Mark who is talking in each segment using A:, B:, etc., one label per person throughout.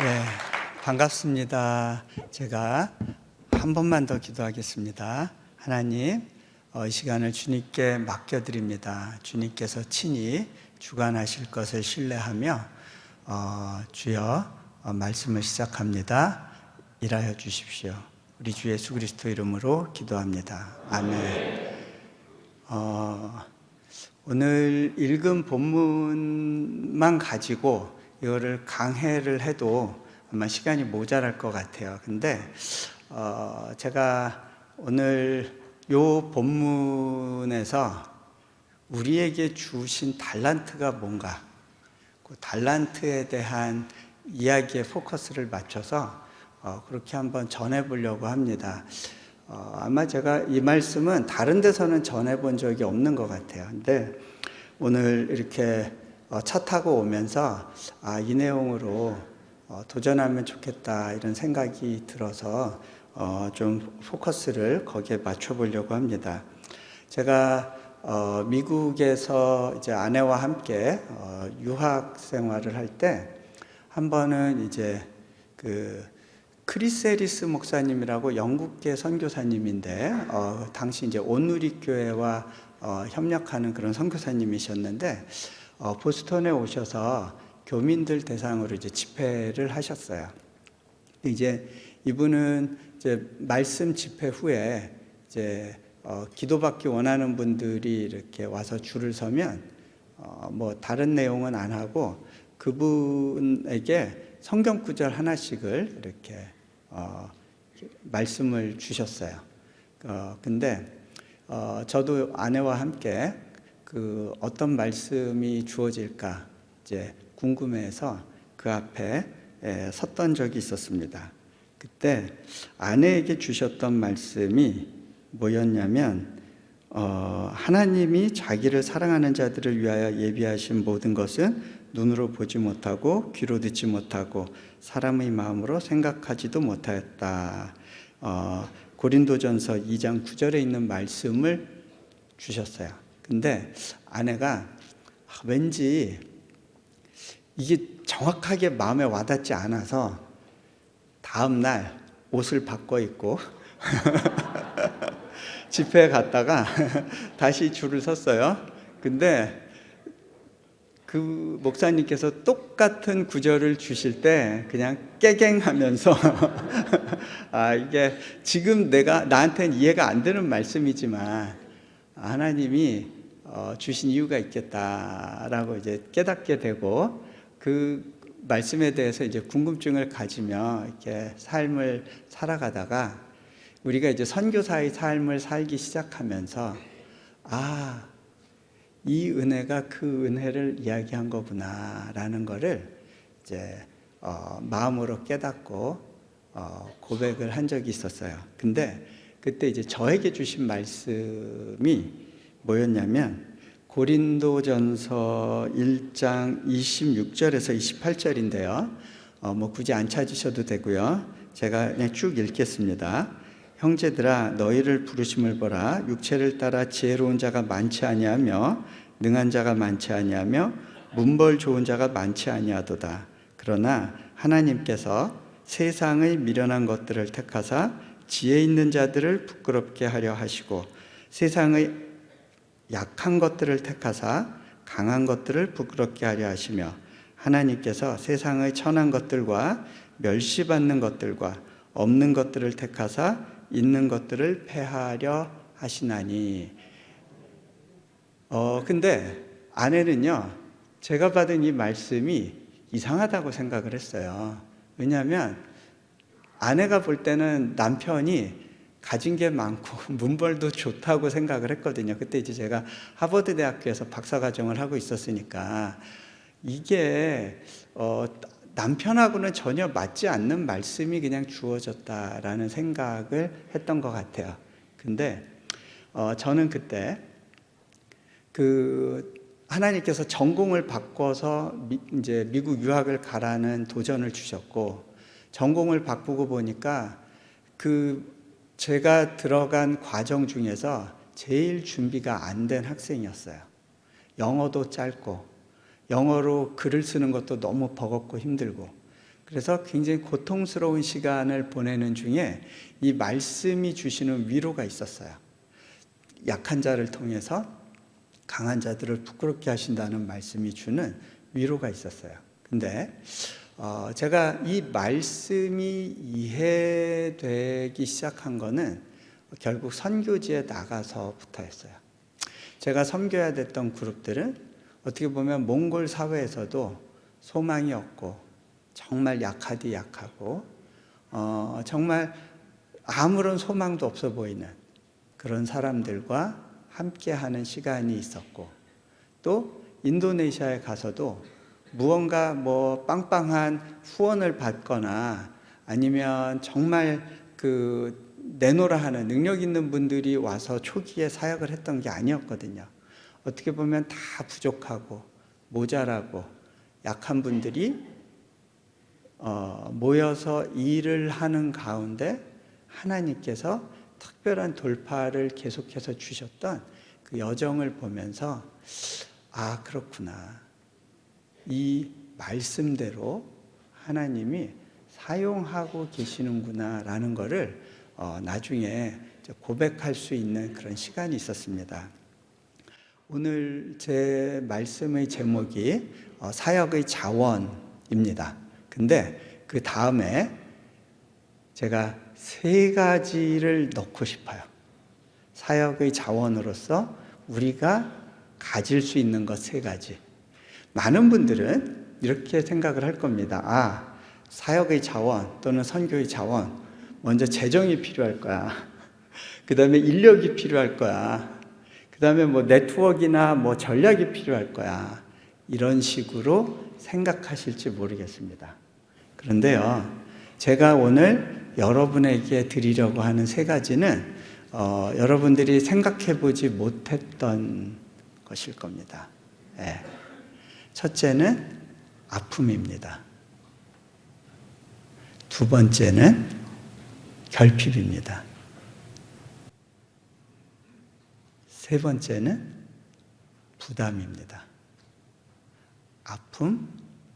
A: 네, 반갑습니다. 제가 한 번만 더 기도하겠습니다. 하나님, 이 시간을 주님께 맡겨드립니다. 주님께서 친히 주관하실 것을 신뢰하며 주여 말씀을 시작합니다. 일하여 주십시오. 우리 주 예수 그리스도 이름으로 기도합니다. 아멘. 오늘 읽은 본문만 가지고 이거를 강해를 해도 아마 시간이 모자랄 것 같아요. 근데 제가 오늘 요 본문에서 우리에게 주신 달란트가 뭔가, 그 달란트에 대한 이야기에 포커스를 맞춰서 그렇게 한번 전해보려고 합니다. 아마 제가 이 말씀은 다른 데서는 전해본 적이 없는 것 같아요. 근데 오늘 이렇게 차 타고 오면서 이 내용으로 도전하면 좋겠다 이런 생각이 들어서 좀 포커스를 거기에 맞춰보려고 합니다. 제가 미국에서 이제 아내와 함께 유학 생활을 할 때 한 번은 이제 그 크리스 해리스 목사님이라고 영국계 선교사님인데 당시 이제 온누리 교회와 협력하는 그런 선교사님이셨는데 보스턴에 오셔서 교민들 대상으로 이제 집회를 하셨어요. 이제 이분은 이제 말씀 집회 후에 이제 기도받기 원하는 분들이 이렇게 와서 줄을 서면 뭐 다른 내용은 안 하고 그분에게 성경 구절 하나씩을 이렇게 말씀을 주셨어요. 근데 저도 아내와 함께 그 어떤 말씀이 주어질까 이제 궁금해서 그 앞에 섰던 적이 있었습니다. 그때 아내에게 주셨던 말씀이 뭐였냐면 하나님이 자기를 사랑하는 자들을 위하여 예비하신 모든 것은 눈으로 보지 못하고 귀로 듣지 못하고 사람의 마음으로 생각하지도 못하였다. 고린도전서 2장 9절에 있는 말씀을 주셨어요. 근데 아내가 왠지 이게 정확하게 마음에 와닿지 않아서 다음날 옷을 바꿔 입고 집회에 갔다가 다시 줄을 섰어요. 근데 그 목사님께서 똑같은 구절을 주실 때 그냥 깨갱하면서 이게 지금 나한테는 이해가 안 되는 말씀이지만 하나님이 주신 이유가 있겠다라고 이제 깨닫게 되고 그 말씀에 대해서 이제 궁금증을 가지며 이렇게 삶을 살아가다가 우리가 이제 선교사의 삶을 살기 시작하면서 이 은혜가 그 은혜를 이야기한 거구나라는 거를 이제 마음으로 깨닫고 고백을 한 적이 있었어요. 근데 그때 이제 저에게 주신 말씀이 뭐였냐면 고린도전서 1장 26절에서 28절인데요. 뭐 굳이 안 찾으셔도 되고요. 제가 그냥 쭉 읽겠습니다. 형제들아 너희를 부르심을 보라. 육체를 따라 지혜로운 자가 많지 아니하며 능한 자가 많지 아니하며 문벌 좋은 자가 많지 아니하도다. 그러나 하나님께서 세상의 미련한 것들을 택하사 지혜 있는 자들을 부끄럽게 하려 하시고 세상의 약한 것들을 택하사 강한 것들을 부끄럽게 하려 하시며 하나님께서 세상의 천한 것들과 멸시받는 것들과 없는 것들을 택하사 있는 것들을 폐하려 하시나니. 근데 아내는요, 제가 받은 이 말씀이 이상하다고 생각을 했어요. 왜냐하면 아내가 볼 때는 남편이 가진 게 많고 문벌도 좋다고 생각을 했거든요. 그때 이제 제가 하버드 대학교에서 박사과정을 하고 있었으니까 이게 남편하고는 전혀 맞지 않는 말씀이 그냥 주어졌다라는 생각을 했던 것 같아요. 근데 저는 그때 하나님께서 전공을 바꿔서 이제 미국 유학을 가라는 도전을 주셨고 전공을 바꾸고 보니까 제가 들어간 과정 중에서 제일 준비가 안 된 학생이었어요. 영어도 짧고 영어로 글을 쓰는 것도 너무 버겁고 힘들고 그래서 굉장히 고통스러운 시간을 보내는 중에 이 말씀이 주시는 위로가 있었어요. 약한 자를 통해서 강한 자들을 부끄럽게 하신다는 말씀이 주는 위로가 있었어요. 근데 제가 이 말씀이 이해되기 시작한 거는 결국 선교지에 나가서부터였어요. 제가 섬겨야 됐던 그룹들은 어떻게 보면 몽골 사회에서도 소망이 없고 정말 약하디 약하고 정말 아무런 소망도 없어 보이는 그런 사람들과 함께하는 시간이 있었고, 또 인도네시아에 가서도 무언가 뭐 빵빵한 후원을 받거나 아니면 정말 내노라 하는 능력 있는 분들이 와서 초기에 사역을 했던 게 아니었거든요. 어떻게 보면 다 부족하고 모자라고 약한 분들이 모여서 일을 하는 가운데 하나님께서 특별한 돌파를 계속해서 주셨던 그 여정을 보면서 그렇구나. 이 말씀대로 하나님이 사용하고 계시는구나 라는 것을 나중에 고백할 수 있는 그런 시간이 있었습니다. 오늘 제 말씀의 제목이 사역의 자원입니다. 근데 그 다음에 제가 세 가지를 넣고 싶어요. 사역의 자원으로서 우리가 가질 수 있는 것 세 가지. 많은 분들은 이렇게 생각을 할 겁니다. 사역의 자원 또는 선교의 자원, 먼저 재정이 필요할 거야. 그 다음에 인력이 필요할 거야. 그 다음에 뭐 네트워크나 뭐 전략이 필요할 거야. 이런 식으로 생각하실지 모르겠습니다. 그런데요, 제가 오늘 여러분에게 드리려고 하는 세 가지는 여러분들이 생각해 보지 못했던 것일 겁니다. 첫째는 아픔입니다. 두 번째는 결핍입니다. 세 번째는 부담입니다. 아픔,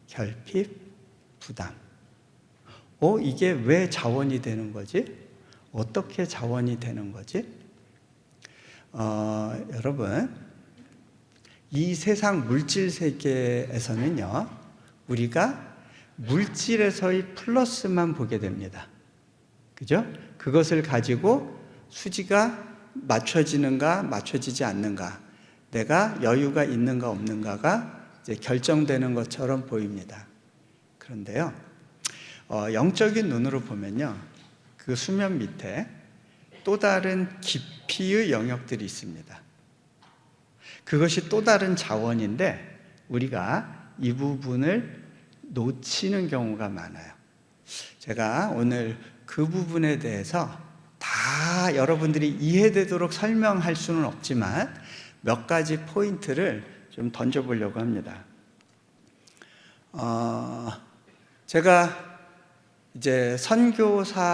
A: 결핍, 부담. 이게 왜 자원이 되는 거지? 어떻게 자원이 되는 거지? 여러분, 이 세상 물질 세계에서는요, 우리가 물질에서의 플러스만 보게 됩니다. 그죠? 그것을 가지고 수지가 맞춰지는가, 맞춰지지 않는가, 내가 여유가 있는가, 없는가가 이제 결정되는 것처럼 보입니다. 그런데요, 영적인 눈으로 보면요, 그 수면 밑에 또 다른 깊이의 영역들이 있습니다. 그것이 또 다른 자원인데 우리가 이 부분을 놓치는 경우가 많아요. 제가 오늘 그 부분에 대해서 다 여러분들이 이해되도록 설명할 수는 없지만 몇 가지 포인트를 좀 던져보려고 합니다. 제가 이제 선교사로의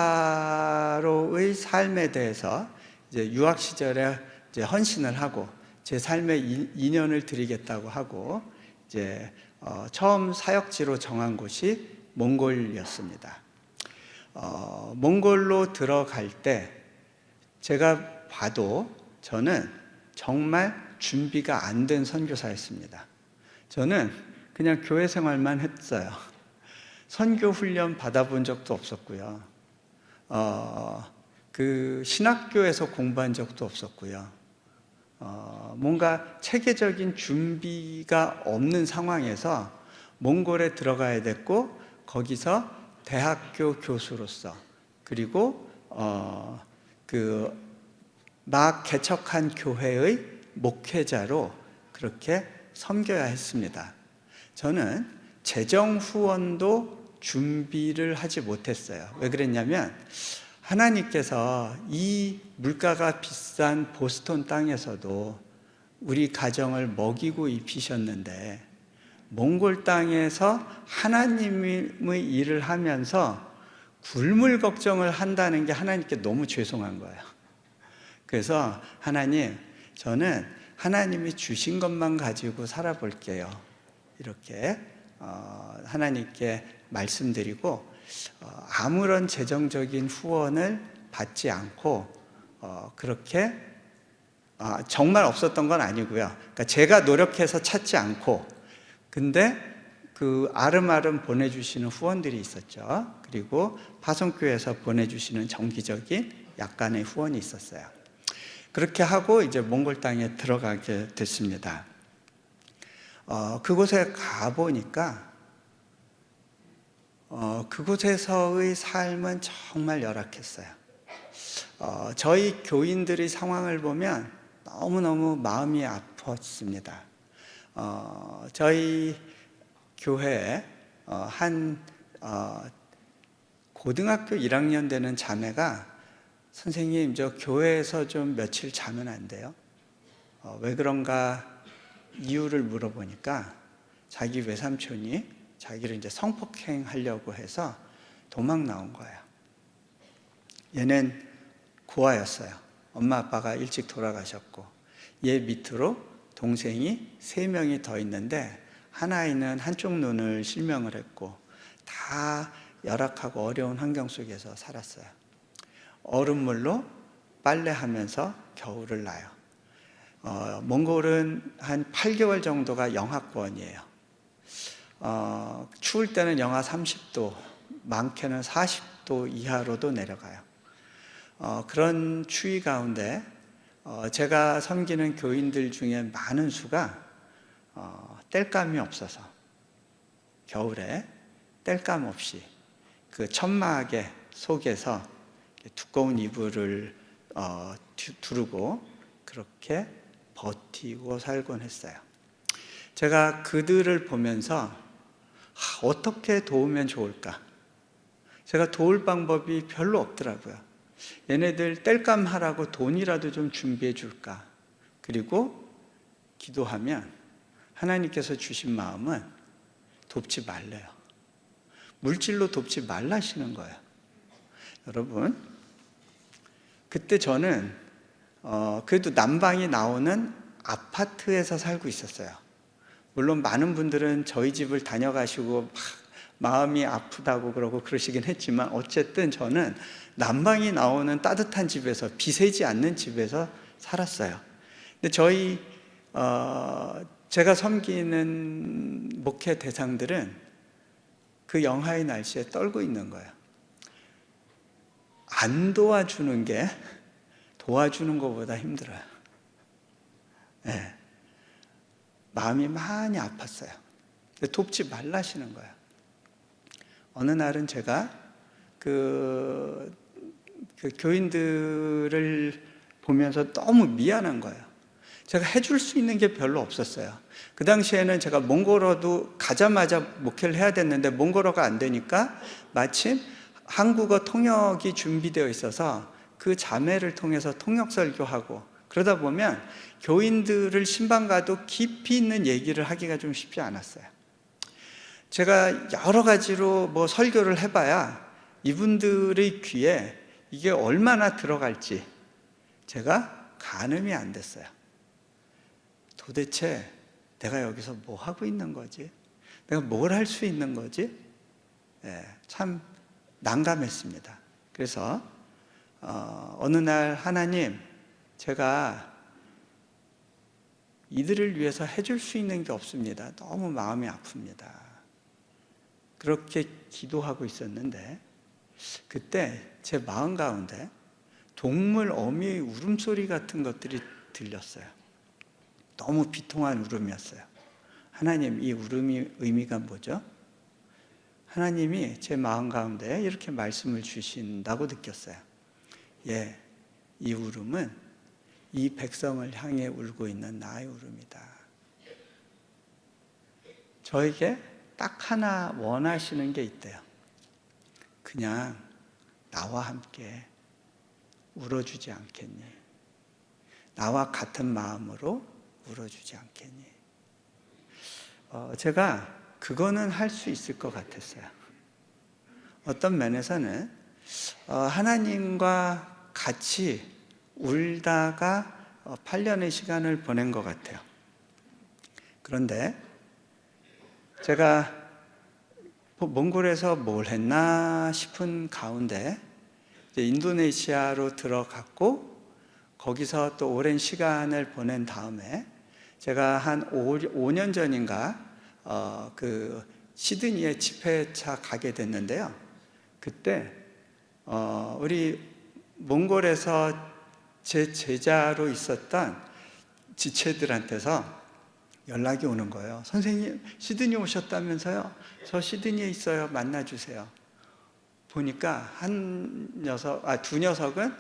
A: 삶에 대해서 이제 유학 시절에 이제 헌신을 하고 제 삶의 인연을 드리겠다고 하고 이제 처음 사역지로 정한 곳이 몽골이었습니다. 몽골로 들어갈 때 제가 봐도 저는 정말 준비가 안 된 선교사였습니다. 저는 그냥 교회 생활만 했어요. 선교 훈련 받아본 적도 없었고요. 신학교에서 공부한 적도 없었고요. 뭔가 체계적인 준비가 없는 상황에서 몽골에 들어가야 됐고, 거기서 대학교 교수로서, 그리고 막 개척한 교회의 목회자로 그렇게 섬겨야 했습니다. 저는 재정 후원도 준비를 하지 못했어요. 왜 그랬냐면 하나님께서 이 물가가 비싼 보스턴 땅에서도 우리 가정을 먹이고 입히셨는데 몽골 땅에서 하나님의 일을 하면서 굶을 걱정을 한다는 게 하나님께 너무 죄송한 거예요. 그래서 하나님, 저는 하나님이 주신 것만 가지고 살아볼게요. 이렇게 하나님께 말씀드리고 아무런 재정적인 후원을 받지 않고 그렇게 정말 없었던 건 아니고요. 그러니까 제가 노력해서 찾지 않고 근데 그 아름아름 보내주시는 후원들이 있었죠. 그리고 파송교회에서 보내주시는 정기적인 약간의 후원이 있었어요. 그렇게 하고 이제 몽골 땅에 들어가게 됐습니다. 그곳에 가보니까 그곳에서의 삶은 정말 열악했어요. 저희 교인들의 상황을 보면 너무너무 마음이 아팠습니다. 저희 교회에 한 고등학교 1학년 되는 자매가 선생님 저 교회에서 좀 며칠 자면 안 돼요? 왜 그런가 이유를 물어보니까 자기 외삼촌이 자기를 이제 성폭행하려고 해서 도망 나온 거예요. 얘는 고아였어요. 엄마 아빠가 일찍 돌아가셨고 얘 밑으로 동생이 3명이 더 있는데 하나이는 한쪽 눈을 실명을 했고 다 열악하고 어려운 환경 속에서 살았어요. 얼음물로 빨래하면서 겨울을 나요. 몽골은 한 8개월 정도가 영하권이에요. 추울 때는 영하 30도, 많게는 40도 이하로도 내려가요. 그런 추위 가운데 제가 섬기는 교인들 중에 많은 수가 땔감이 없어서 겨울에 땔감 없이 그 천막의 속에서 두꺼운 이불을 두르고 그렇게 버티고 살곤 했어요. 제가 그들을 보면서 어떻게 도우면 좋을까? 제가 도울 방법이 별로 없더라고요. 얘네들 땔감 하라고 돈이라도 좀 준비해 줄까? 그리고 기도하면 하나님께서 주신 마음은 돕지 말래요. 물질로 돕지 말라시는 거예요. 여러분, 그때 저는 그래도 난방이 나오는 아파트에서 살고 있었어요. 물론 많은 분들은 저희 집을 다녀가시고 막 마음이 아프다고 그러고 그러시긴 했지만 어쨌든 저는 난방이 나오는 따뜻한 집에서 비세지 않는 집에서 살았어요. 근데 제가 섬기는 목회 대상들은 그 영하의 날씨에 떨고 있는 거예요. 안 도와주는 게 도와주는 것보다 힘들어요. 네. 마음이 많이 아팠어요. 돕지 말라시는 거예요. 어느 날은 제가 그 교인들을 보면서 너무 미안한 거예요. 제가 해줄 수 있는 게 별로 없었어요. 그 당시에는 제가 몽골어도 가자마자 목회를 해야 됐는데 몽골어가 안 되니까 마침 한국어 통역이 준비되어 있어서 그 자매를 통해서 통역 설교하고 그러다 보면 교인들을 신방 가도 깊이 있는 얘기를 하기가 좀 쉽지 않았어요. 제가 여러 가지로 설교를 해봐야 이분들의 귀에 이게 얼마나 들어갈지 제가 가늠이 안 됐어요. 도대체 내가 여기서 뭐 하고 있는 거지? 내가 뭘 할 수 있는 거지? 참 난감했습니다. 그래서 어느 날 하나님, 제가 이들을 위해서 해줄 수 있는 게 없습니다. 너무 마음이 아픕니다. 그렇게 기도하고 있었는데 그때 제 마음 가운데 동물 어미의 울음소리 같은 것들이 들렸어요. 너무 비통한 울음이었어요. 하나님, 이 울음이 의미가 뭐죠? 하나님이 제 마음 가운데 이렇게 말씀을 주신다고 느꼈어요. 이 울음은 이 백성을 향해 울고 있는 나의 울음이다. 저에게 딱 하나 원하시는 게 있대요. 그냥 나와 함께 울어주지 않겠니? 나와 같은 마음으로 울어주지 않겠니? 제가 그거는 할 수 있을 것 같았어요. 어떤 면에서는 하나님과 같이 울다가 8년의 시간을 보낸 것 같아요. 그런데 제가 몽골에서 뭘 했나 싶은 가운데 이제 인도네시아로 들어갔고, 거기서 또 오랜 시간을 보낸 다음에 제가 한 5년 전인가 그 시드니에 집회차 가게 됐는데요. 그때 우리 몽골에서 제 제자로 있었던 지체들한테서 연락이 오는 거예요. 선생님, 시드니 오셨다면서요? 저 시드니에 있어요. 만나주세요. 보니까 두 녀석은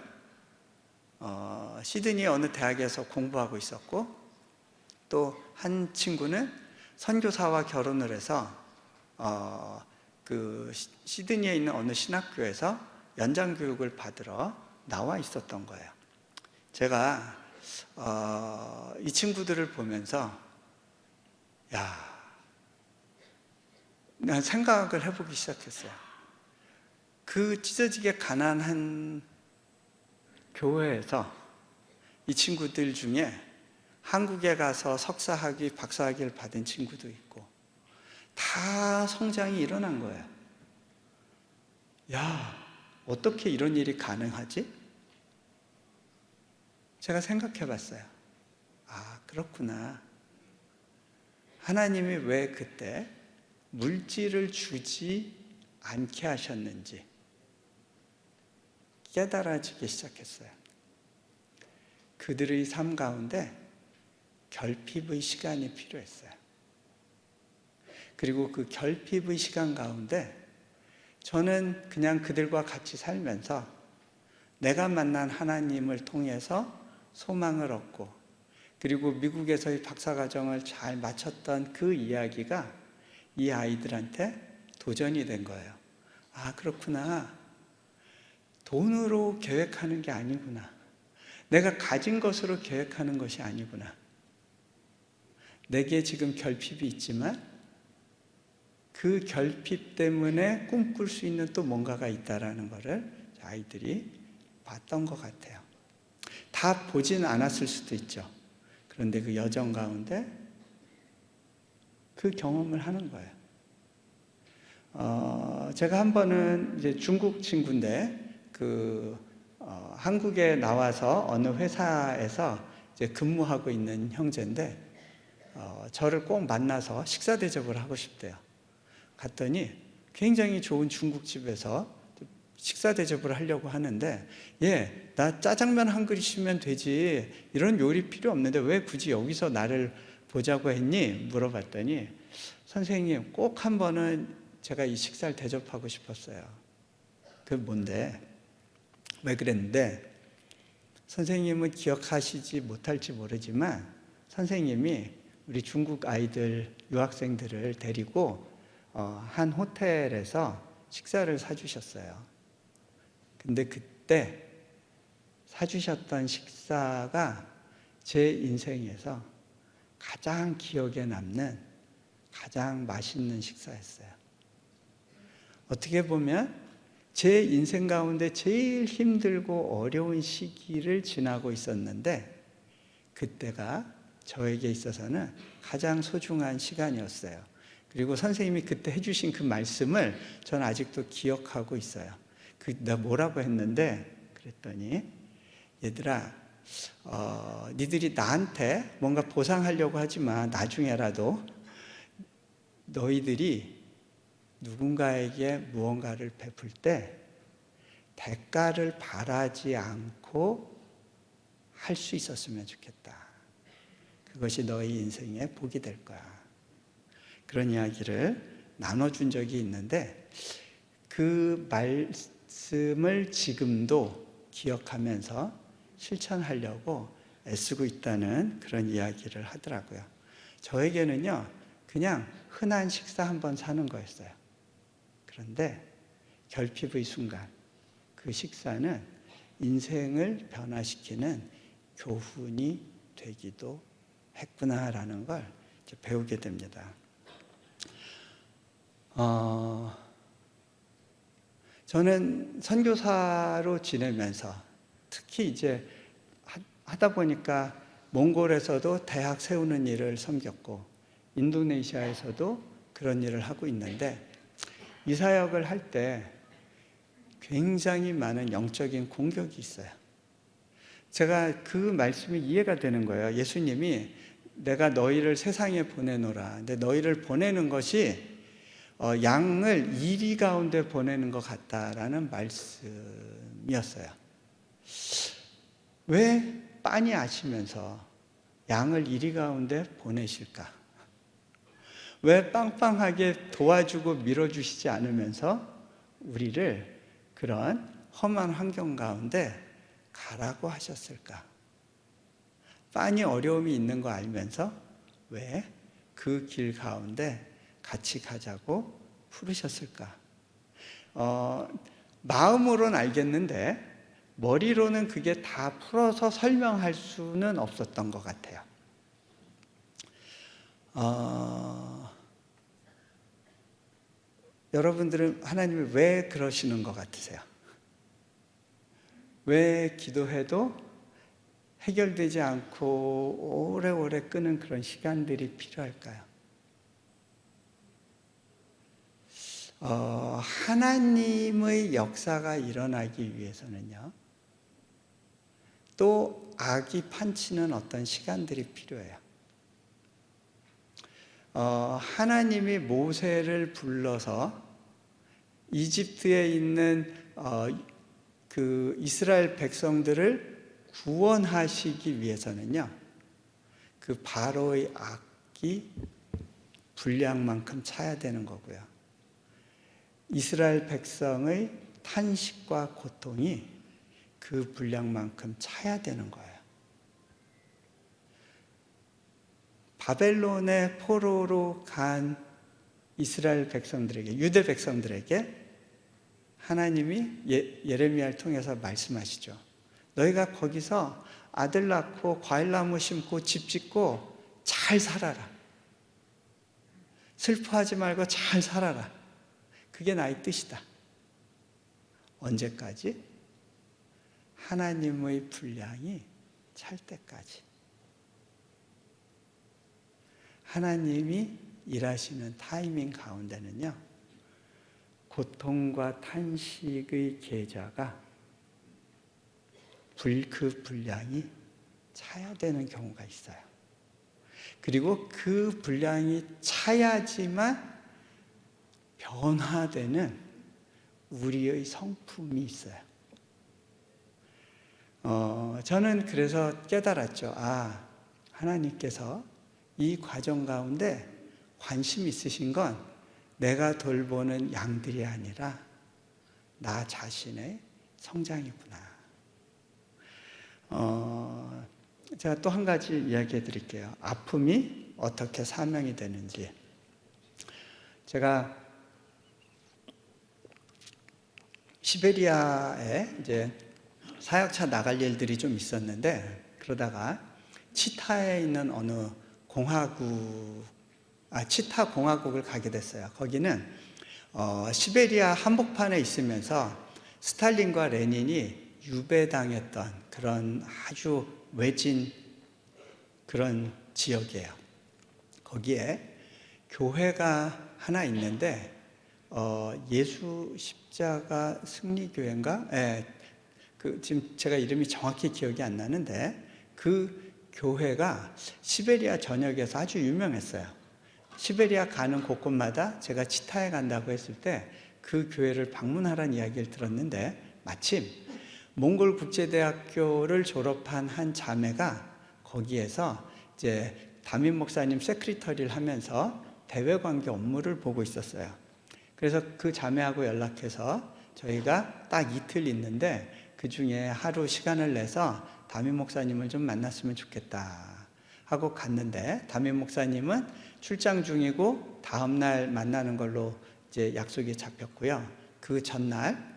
A: 시드니 어느 대학에서 공부하고 있었고, 또 한 친구는 선교사와 결혼을 해서 그 시드니에 있는 어느 신학교에서 연장 교육을 받으러 나와 있었던 거예요. 제가 이 친구들을 보면서 난 생각을 해보기 시작했어요. 그 찢어지게 가난한 교회에서 이 친구들 중에 한국에 가서 석사학위, 박사학위를 받은 친구도 있고 다 성장이 일어난 거예요. 어떻게 이런 일이 가능하지? 제가 생각해 봤어요. 그렇구나. 하나님이 왜 그때 물질을 주지 않게 하셨는지 깨달아지기 시작했어요. 그들의 삶 가운데 결핍의 시간이 필요했어요. 그리고 그 결핍의 시간 가운데 저는 그냥 그들과 같이 살면서 내가 만난 하나님을 통해서 소망을 얻고, 그리고 미국에서의 박사과정을 잘 마쳤던 그 이야기가 이 아이들한테 도전이 된 거예요. 그렇구나. 돈으로 계획하는 게 아니구나. 내가 가진 것으로 계획하는 것이 아니구나. 내게 지금 결핍이 있지만 그 결핍 때문에 꿈꿀 수 있는 또 뭔가가 있다라는 것을 아이들이 봤던 것 같아요. 다 보진 않았을 수도 있죠. 그런데 그 여정 가운데 그 경험을 하는 거예요. 제가 한 번은 이제 중국 친구인데 한국에 나와서 어느 회사에서 이제 근무하고 있는 형제인데 저를 꼭 만나서 식사 대접을 하고 싶대요. 갔더니 굉장히 좋은 중국집에서 식사 대접을 하려고 하는데, 나 짜장면 한 그릇이면 되지, 이런 요리 필요 없는데 왜 굳이 여기서 나를 보자고 했니? 물어봤더니, 선생님, 꼭 한 번은 제가 이 식사를 대접하고 싶었어요. 그게 뭔데? 왜 그랬는데, 선생님은 기억하시지 못할지 모르지만 선생님이 우리 중국 아이들, 유학생들을 데리고 한 호텔에서 식사를 사주셨어요. 근데 그때 사주셨던 식사가 제 인생에서 가장 기억에 남는 가장 맛있는 식사였어요. 어떻게 보면 제 인생 가운데 제일 힘들고 어려운 시기를 지나고 있었는데 그때가 저에게 있어서는 가장 소중한 시간이었어요. 그리고 선생님이 그때 해주신 그 말씀을 저는 아직도 기억하고 있어요. 내가 뭐라고 했는데, 그랬더니 얘들아, 니들이 나한테 뭔가 보상하려고 하지만 나중에라도 너희들이 누군가에게 무언가를 베풀 때 대가를 바라지 않고 할 수 있었으면 좋겠다. 그것이 너희 인생의 복이 될 거야. 그런 이야기를 나눠준 적이 있는데 그 말씀을 지금도 기억하면서 실천하려고 애쓰고 있다는 그런 이야기를 하더라고요. 저에게는요, 그냥 흔한 식사 한번 사는 거였어요. 그런데 결핍의 순간, 그 식사는 인생을 변화시키는 교훈이 되기도 했구나라는 걸 배우게 됩니다. 저는 선교사로 지내면서 특히 이제 하다 보니까 몽골에서도 대학 세우는 일을 섬겼고 인도네시아에서도 그런 일을 하고 있는데 이 사역을 할 때 굉장히 많은 영적인 공격이 있어요. 제가 그 말씀이 이해가 되는 거예요. 예수님이 내가 너희를 세상에 보내노라. 근데 너희를 보내는 것이 양을 이리 가운데 보내는 것 같다라는 말씀이었어요. 왜 빤히 아시면서 양을 이리 가운데 보내실까? 왜 빵빵하게 도와주고 밀어주시지 않으면서 우리를 그런 험한 환경 가운데 가라고 하셨을까? 빤히 어려움이 있는 거 알면서 왜 그 길 가운데 같이 가자고 부르셨을까? 마음으로는 알겠는데 머리로는 그게 다 풀어서 설명할 수는 없었던 것 같아요. 여러분들은 하나님이 왜 그러시는 것 같으세요? 왜 기도해도 해결되지 않고 오래오래 끄는 그런 시간들이 필요할까요? 하나님의 역사가 일어나기 위해서는요, 또 악이 판치는 어떤 시간들이 필요해요. 하나님이 모세를 불러서 이집트에 있는 그 이스라엘 백성들을 구원하시기 위해서는요, 그 바로의 악이 분량만큼 차야 되는 거고요. 이스라엘 백성의 탄식과 고통이 그 분량만큼 차야 되는 거예요. 바벨론의 포로로 간 이스라엘 백성들에게, 유대 백성들에게 하나님이 예레미야를 통해서 말씀하시죠. 너희가 거기서 아들 낳고 과일나무 심고 집 짓고 잘 살아라. 슬퍼하지 말고 잘 살아라. 그게 나의 뜻이다. 언제까지? 하나님의 분량이 찰 때까지. 하나님이 일하시는 타이밍 가운데는요, 고통과 탄식의 계좌가 그 분량이 차야 되는 경우가 있어요. 그리고 그 분량이 차야지만 변화되는 우리의 성품이 있어요. 저는 그래서 깨달았죠. 하나님께서 이 과정 가운데 관심 있으신 건 내가 돌보는 양들이 아니라 나 자신의 성장이구나. 제가 또 한 가지 이야기해 드릴게요. 아픔이 어떻게 사명이 되는지. 제가 시베리아에 이제 사역차 나갈 일들이 좀 있었는데, 그러다가 치타에 있는 어느 치타 공화국을 가게 됐어요. 거기는 시베리아 한복판에 있으면서 스탈린과 레닌이 유배당했던 그런 아주 외진 그런 지역이에요. 거기에 교회가 하나 있는데 예수 십자가 승리교회인가? 지금 제가 이름이 정확히 기억이 안 나는데 그 교회가 시베리아 전역에서 아주 유명했어요. 시베리아 가는 곳곳마다 제가 치타에 간다고 했을 때 그 교회를 방문하라는 이야기를 들었는데, 마침 몽골 국제대학교를 졸업한 한 자매가 거기에서 이제 담임 목사님 세크리터리를 하면서 대외관계 업무를 보고 있었어요. 그래서 그 자매하고 연락해서 저희가 딱 이틀 있는데 그 중에 하루 시간을 내서 담임 목사님을 좀 만났으면 좋겠다 하고 갔는데, 담임 목사님은 출장 중이고 다음날 만나는 걸로 이제 약속이 잡혔고요. 그 전날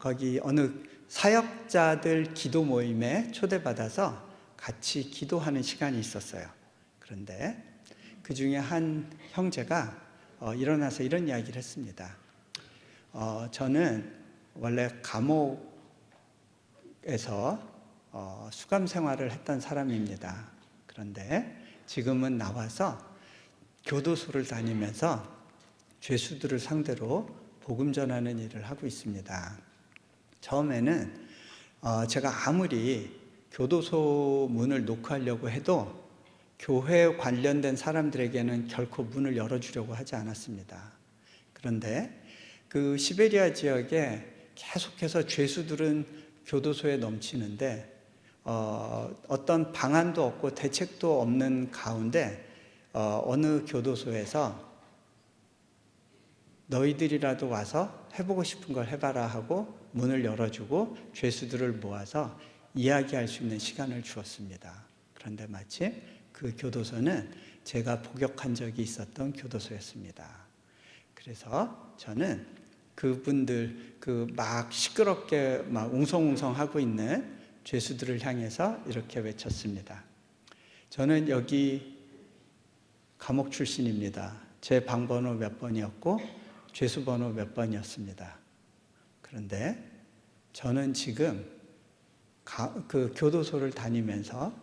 A: 거기 어느 사역자들 기도 모임에 초대받아서 같이 기도하는 시간이 있었어요. 그런데 그 중에 한 형제가 일어나서 이런 이야기를 했습니다. 저는 원래 감옥에서 수감 생활을 했던 사람입니다. 그런데 지금은 나와서 교도소를 다니면서 죄수들을 상대로 복음 전하는 일을 하고 있습니다. 처음에는 제가 아무리 교도소 문을 노크하려고 해도 교회 관련된 사람들에게는 결코 문을 열어주려고 하지 않았습니다. 그런데 그 시베리아 지역에 계속해서 죄수들은 교도소에 넘치는데 어떤 방안도 없고 대책도 없는 가운데 어느 교도소에서 너희들이라도 와서 해보고 싶은 걸 해봐라 하고 문을 열어주고 죄수들을 모아서 이야기할 수 있는 시간을 주었습니다. 그런데 마침 그 교도소는 제가 복역한 적이 있었던 교도소였습니다. 그래서 저는 그분들 막 시끄럽게 막 웅성웅성 하고 있는 죄수들을 향해서 이렇게 외쳤습니다. 저는 여기 감옥 출신입니다. 제 방번호 몇 번이었고 죄수 번호 몇 번이었습니다. 그런데 저는 지금 그 교도소를 다니면서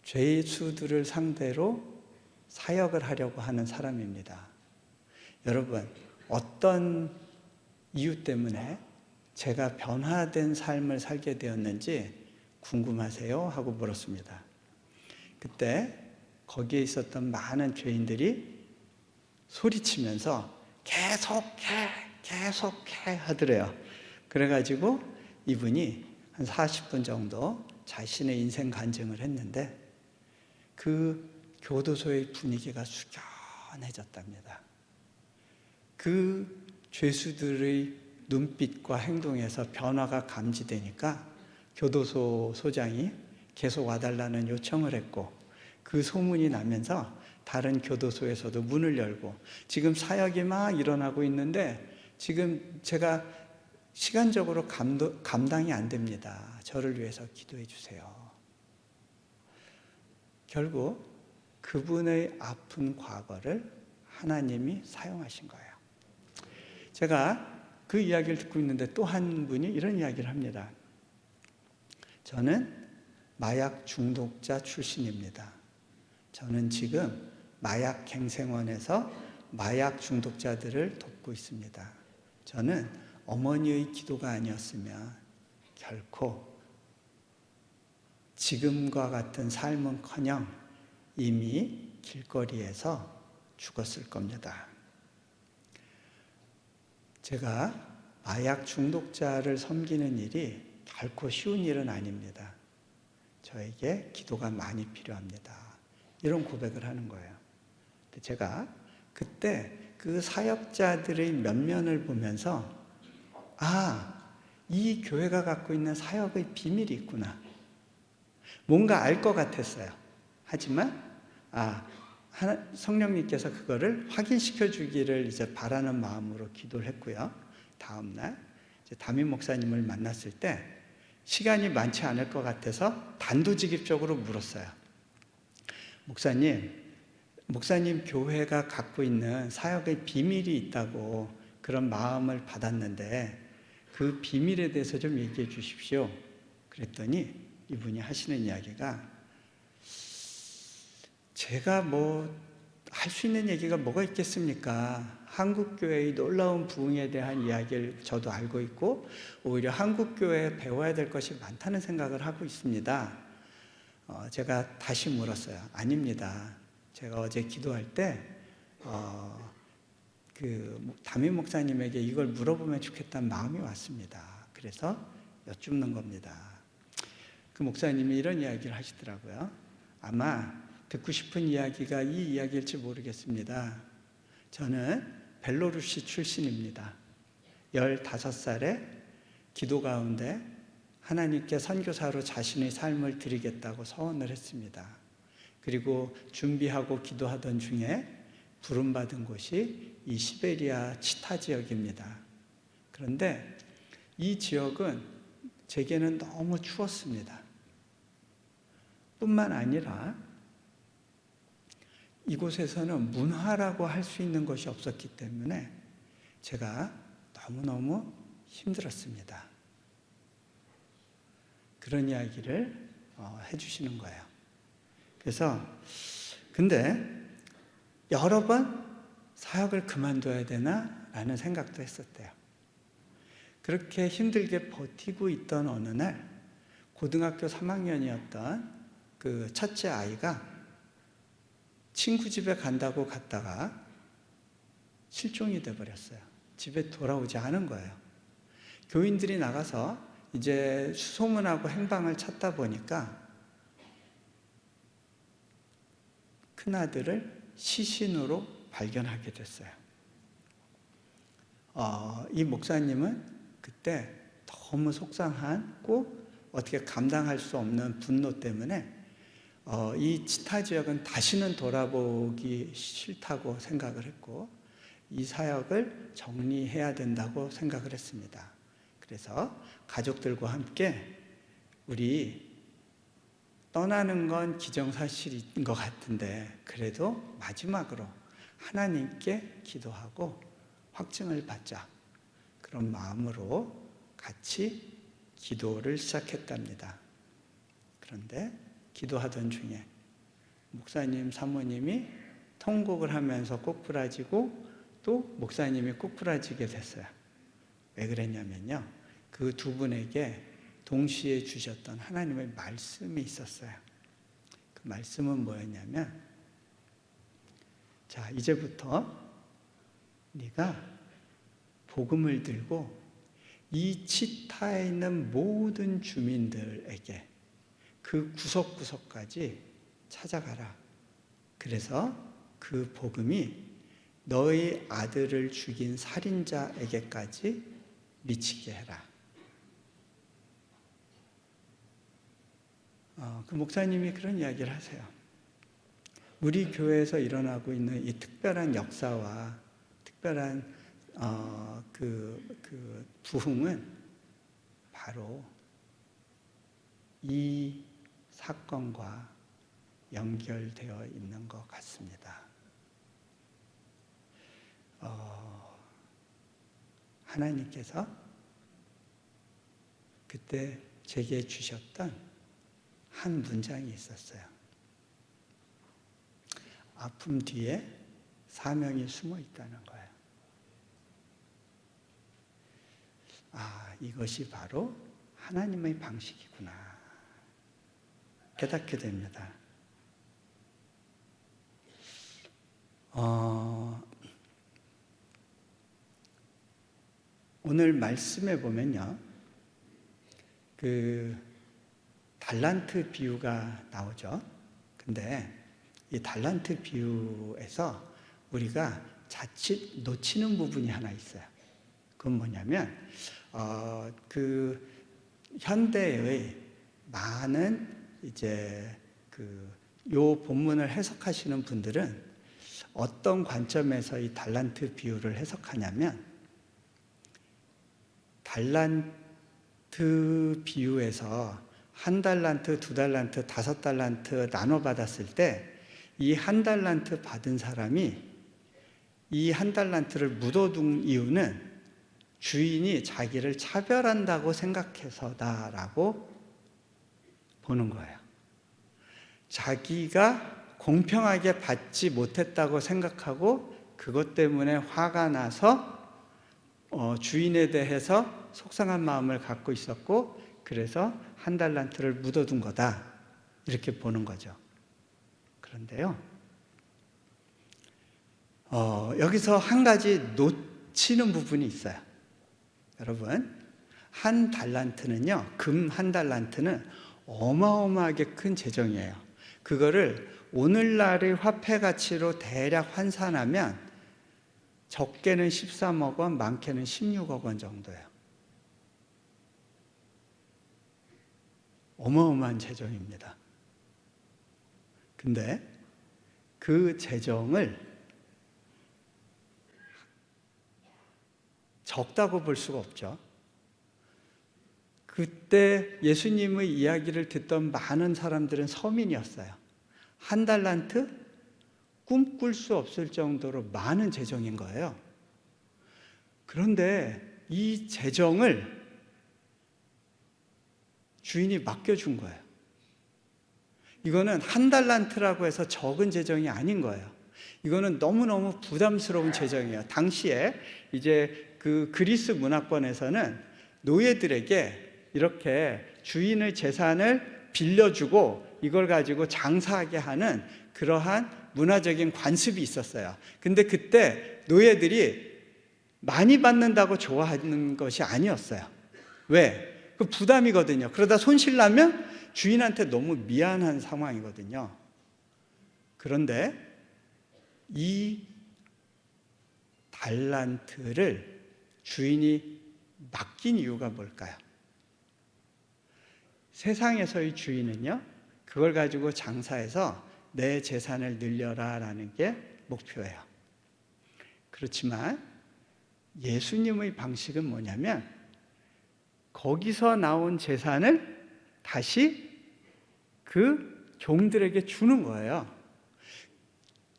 A: 죄수들을 상대로 사역을 하려고 하는 사람입니다. 여러분, 어떤 이유 때문에 제가 변화된 삶을 살게 되었는지 궁금하세요? 하고 물었습니다. 그때 거기에 있었던 많은 죄인들이 소리치면서 계속해 하더래요. 그래가지고 이분이 한 40분 정도 자신의 인생 간증을 했는데 그 교도소의 분위기가 숙연해졌답니다. 그 죄수들의 눈빛과 행동에서 변화가 감지되니까 교도소 소장이 계속 와달라는 요청을 했고 그 소문이 나면서 다른 교도소에서도 문을 열고 지금 사역이 막 일어나고 있는데 지금 제가 시간적으로 감당이 안 됩니다. 저를 위해서 기도해 주세요. 결국 그분의 아픈 과거를 하나님이 사용하신 거예요. 제가 그 이야기를 듣고 있는데 또 한 분이 이런 이야기를 합니다. 저는 마약 중독자 출신입니다. 저는 지금 마약 갱생원에서 마약 중독자들을 돕고 있습니다. 저는 어머니의 기도가 아니었으면 결코 지금과 같은 삶은커녕 이미 길거리에서 죽었을 겁니다. 제가 마약 중독자를 섬기는 일이 결코 쉬운 일은 아닙니다. 저에게 기도가 많이 필요합니다. 이런 고백을 하는 거예요. 제가 그때 그 사역자들의 면면을 보면서 이 교회가 갖고 있는 사역의 비밀이 있구나. 뭔가 알 것 같았어요. 하지만 성령님께서 그거를 확인시켜 주기를 이제 바라는 마음으로 기도를 했고요. 다음 날 담임 목사님을 만났을 때 시간이 많지 않을 것 같아서 단도직입적으로 물었어요. 목사님 교회가 갖고 있는 사역의 비밀이 있다고 그런 마음을 받았는데 그 비밀에 대해서 좀 얘기해 주십시오. 그랬더니 이분이 하시는 이야기가 제가 할 수 있는 얘기가 뭐가 있겠습니까? 한국교회의 놀라운 부흥에 대한 이야기를 저도 알고 있고 오히려 한국교회에 배워야 될 것이 많다는 생각을 하고 있습니다. 제가 다시 물었어요. 아닙니다. 제가 어제 기도할 때 담임 목사님에게 이걸 물어보면 좋겠다는 마음이 왔습니다. 그래서 여쭙는 겁니다. 그 목사님이 이런 이야기를 하시더라고요. 아마 듣고 싶은 이야기가 이 이야기일지 모르겠습니다. 저는 벨로루시 출신입니다. 15살에 기도 가운데 하나님께 선교사로 자신의 삶을 드리겠다고 서원을 했습니다. 그리고 준비하고 기도하던 중에 부름받은 곳이 이 시베리아 치타 지역입니다. 그런데 이 지역은 제게는 너무 추웠습니다. 뿐만 아니라 이곳에서는 문화라고 할 수 있는 것이 없었기 때문에 제가 너무너무 힘들었습니다. 그런 이야기를 해주시는 거예요. 그래서 근데 여러 번 사역을 그만둬야 되나? 라는 생각도 했었대요. 그렇게 힘들게 버티고 있던 어느 날 고등학교 3학년이었던 그 첫째 아이가 친구 집에 간다고 갔다가 실종이 돼버렸어요. 집에 돌아오지 않은 거예요. 교인들이 나가서 이제 수소문하고 행방을 찾다 보니까 큰아들을 시신으로 발견하게 됐어요. 이 목사님은 그때 너무 속상하고 어떻게 감당할 수 없는 분노 때문에 이 치타 지역은 다시는 돌아보기 싫다고 생각을 했고 이 사역을 정리해야 된다고 생각을 했습니다. 그래서 가족들과 함께 우리 떠나는 건 기정사실인 것 같은데 그래도 마지막으로 하나님께 기도하고 확증을 받자, 그런 마음으로 같이 기도를 시작했답니다. 그런데 기도하던 중에 목사님, 사모님이 통곡을 하면서 꼬꾸라지고 또 목사님이 꼬꾸라지게 됐어요. 왜 그랬냐면요, 그 두 분에게 동시에 주셨던 하나님의 말씀이 있었어요. 그 말씀은 뭐였냐면, 자, 이제부터 네가 복음을 들고 이 치타에 있는 모든 주민들에게 그 구석구석까지 찾아가라. 그래서 그 복음이 너희 아들을 죽인 살인자에게까지 미치게 해라. 그 목사님이 그런 이야기를 하세요. 우리 교회에서 일어나고 있는 이 특별한 역사와 특별한 그 부흥은 바로 이 사건과 연결되어 있는 것 같습니다. 하나님께서 그때 제게 주셨던 한 문장이 있었어요. 아픔 뒤에 사명이 숨어 있다는 거예요. 이것이 바로 하나님의 방식이구나 깨닫게 됩니다. 오늘 말씀에 보면요, 그 달란트 비유가 나오죠. 근데 이 달란트 비유에서 우리가 자칫 놓치는 부분이 하나 있어요. 그건 뭐냐면, 그 현대의 많은 이제 요 본문을 해석하시는 분들은 어떤 관점에서 이 달란트 비유를 해석하냐면, 달란트 비유에서 1달란트, 2달란트, 5달란트 나눠 받았을 때 이 1달란트 받은 사람이 이 1달란트를 묻어둔 이유는 주인이 자기를 차별한다고 생각해서다라고 보는 거예요. 자기가 공평하게 받지 못했다고 생각하고 그것 때문에 화가 나서 주인에 대해서 속상한 마음을 갖고 있었고, 그래서 1달란트를 묻어둔 거다, 이렇게 보는 거죠. 그런데요, 여기서 한 가지 놓치는 부분이 있어요. 여러분, 1달란트는요, 금 1달란트는 어마어마하게 큰 재정이에요. 그거를 오늘날의 화폐 가치로 대략 환산하면 적게는 13억 원, 많게는 16억 원 정도예요. 어마어마한 재정입니다. 근데 그 재정을 적다고 볼 수가 없죠. 그때 예수님의 이야기를 듣던 많은 사람들은 서민이었어요. 1달란트? 꿈꿀 수 없을 정도로 많은 재정인 거예요. 그런데 이 재정을 주인이 맡겨준 거예요. 이거는 1달란트라고 해서 적은 재정이 아닌 거예요. 이거는 너무너무 부담스러운 재정이에요. 당시에 이제 그 그리스 문화권에서는 노예들에게 이렇게 주인의 재산을 빌려주고 이걸 가지고 장사하게 하는 그러한 문화적인 관습이 있었어요. 근데 그때 노예들이 많이 받는다고 좋아하는 것이 아니었어요. 왜? 그 부담이거든요. 그러다 손실 나면 주인한테 너무 미안한 상황이거든요. 그런데 이 달란트를 주인이 맡긴 이유가 뭘까요? 세상에서의 주인은요, 그걸 가지고 장사해서 내 재산을 늘려라 라는 게 목표예요. 그렇지만 예수님의 방식은 뭐냐면 거기서 나온 재산을 다시 그 종들에게 주는 거예요.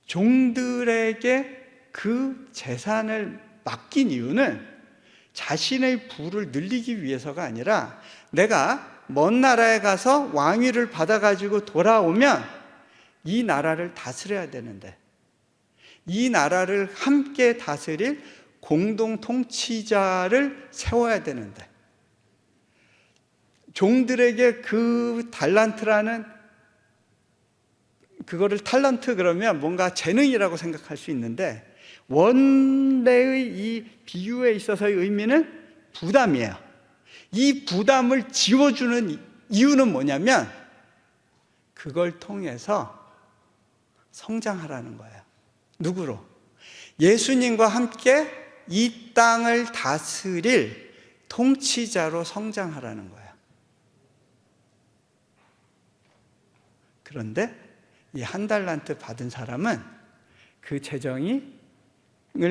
A: 종들에게 그 재산을 맡긴 이유는 자신의 부를 늘리기 위해서가 아니라 내가 먼 나라에 가서 왕위를 받아가지고 돌아오면 이 나라를 다스려야 되는데 이 나라를 함께 다스릴 공동 통치자를 세워야 되는데 종들에게 그 달란트라는 그거를 탤런트 그러면 뭔가 재능이라고 생각할 수 있는데 원래의 이 비유에 있어서의 의미는 부담이에요. 이 부담을 지워주는 이유는 뭐냐면 그걸 통해서 성장하라는 거예요. 누구로? 예수님과 함께 이 땅을 다스릴 통치자로 성장하라는 거예요. 그런데 이 한 달란트 받은 사람은 그 재정을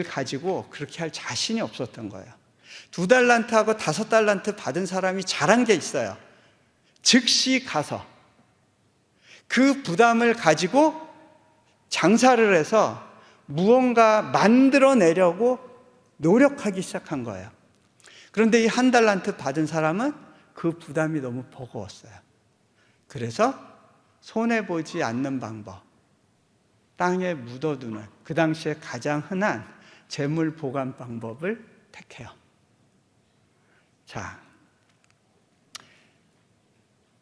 A: 가지고 그렇게 할 자신이 없었던 거예요. 2달란트하고 5달란트 받은 사람이 잘한 게 있어요. 즉시 가서 그 부담을 가지고 장사를 해서 무언가 만들어내려고 노력하기 시작한 거예요. 그런데 이 1달란트 받은 사람은 그 부담이 너무 버거웠어요. 그래서 손해보지 않는 방법, 땅에 묻어두는 그 당시에 가장 흔한 재물 보관 방법을 택해요. 자,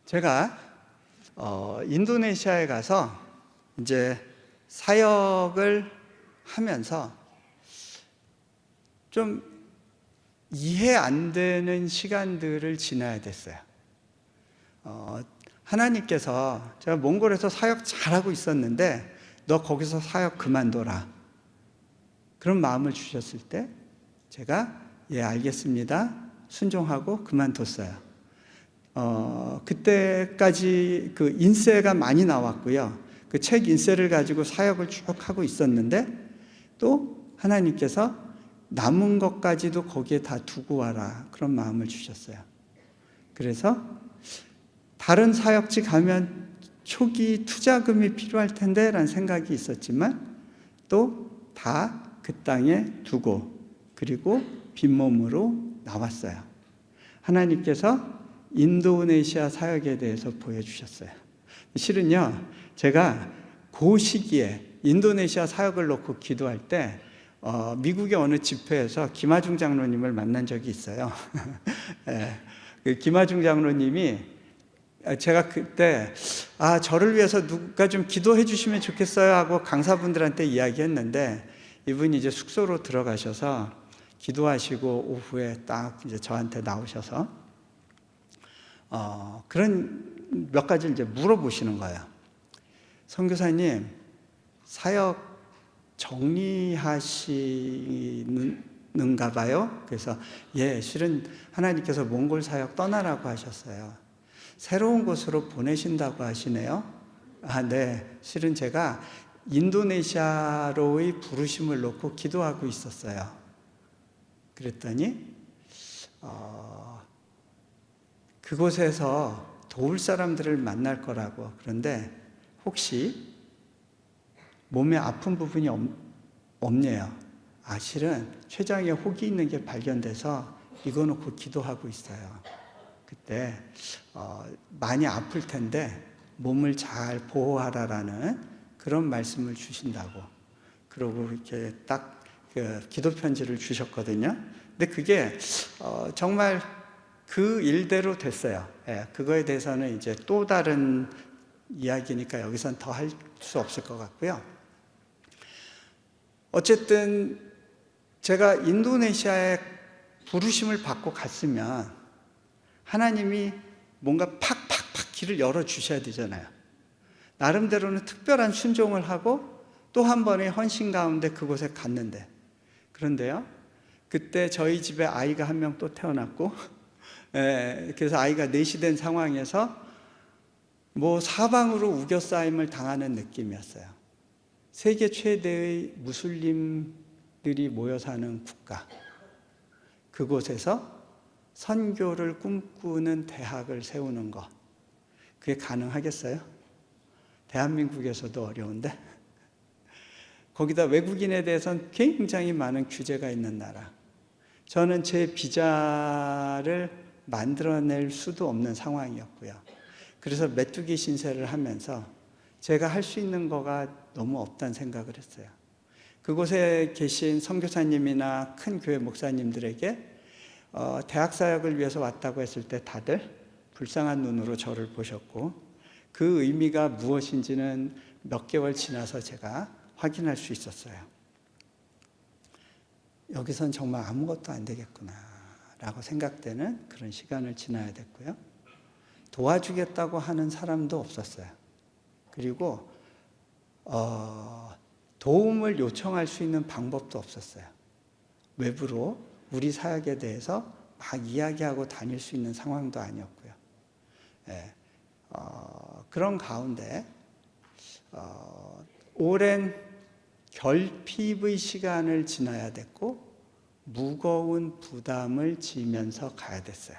A: 제가 인도네시아에 가서 이제 사역을 하면서 좀 이해 안 되는 시간들을 지나야 됐어요. 하나님께서 제가 몽골에서 사역 잘하고 있었는데 너 거기서 사역 그만둬라 그런 마음을 주셨을 때 제가 예 알겠습니다 순종하고 그만뒀어요. 그때까지 그 인세가 많이 나왔고요. 그 책 인세를 가지고 사역을 쭉 하고 있었는데 또 하나님께서 남은 것까지도 거기에 다 두고 와라 그런 마음을 주셨어요. 그래서 다른 사역지 가면 초기 투자금이 필요할 텐데 라는 생각이 있었지만 또 다 그 땅에 두고 그리고 빈몸으로 나왔어요. 하나님께서 인도네시아 사역에 대해서 보여주셨어요. 실은요 제가 그 시기에 인도네시아 사역을 놓고 기도할 때 미국의 어느 집회에서 김하중 장로님을 만난 적이 있어요. 네, 그 김하중 장로님이 제가 그때 저를 위해서 누가 좀 기도해 주시면 좋겠어요 하고 강사분들한테 이야기했는데 이분이 이제 숙소로 들어가셔서 기도하시고 오후에 딱 이제 저한테 나오셔서 그런 몇 가지를 이제 물어보시는 거예요. 선교사님 사역 정리하시는가 봐요. 그래서 예, 실은 하나님께서 몽골 사역 떠나라고 하셨어요. 새로운 곳으로 보내신다고 하시네요. 네. 실은 제가 인도네시아로의 부르심을 놓고 기도하고 있었어요. 그랬더니 그곳에서 도울 사람들을 만날 거라고. 그런데 혹시 몸에 아픈 부분이 없네요. 실은 췌장에 혹이 있는 게 발견돼서 이거 놓고 기도하고 있어요. 그때 많이 아플 텐데 몸을 잘 보호하라라는 그런 말씀을 주신다고. 그러고 이렇게 딱 그 기도 편지를 주셨거든요. 근데 그게 정말 그 일대로 됐어요. 예, 그거에 대해서는 이제 또 다른 이야기니까 여기선 더 할 수 없을 것 같고요. 어쨌든 제가 인도네시아에 부르심을 받고 갔으면 하나님이 뭔가 팍팍팍 길을 열어주셔야 되잖아요. 나름대로는 특별한 순종을 하고 또 한 번의 헌신 가운데 그곳에 갔는데, 그런데요, 그때 저희 집에 아이가 한 명 또 태어났고 그래서 아이가 넷이 된 상황에서 뭐 사방으로 우겨싸임을 당하는 느낌이었어요. 세계 최대의 무슬림들이 모여 사는 국가, 그곳에서 선교를 꿈꾸는 대학을 세우는 것, 그게 가능하겠어요? 대한민국에서도 어려운데 거기다 외국인에 대해서는 굉장히 많은 규제가 있는 나라, 저는 제 비자를 만들어낼 수도 없는 상황이었고요. 그래서 메뚜기 신세를 하면서 제가 할 수 있는 거가 너무 없다는 생각을 했어요. 그곳에 계신 선교사님이나 큰 교회 목사님들에게 대학 사역을 위해서 왔다고 했을 때 다들 불쌍한 눈으로 저를 보셨고, 그 의미가 무엇인지는 몇 개월 지나서 제가 확인할 수 있었어요. 여기선 정말 아무것도 안 되겠구나 라고 생각되는 그런 시간을 지나야 됐고요. 도와주겠다고 하는 사람도 없었어요. 그리고 도움을 요청할 수 있는 방법도 없었어요. 외부로 우리 사역에 대해서 막 이야기하고 다닐 수 있는 상황도 아니었고요. 예, 그런 가운데 오랜 결핍의 시간을 지나야 됐고 무거운 부담을 지면서 가야 됐어요.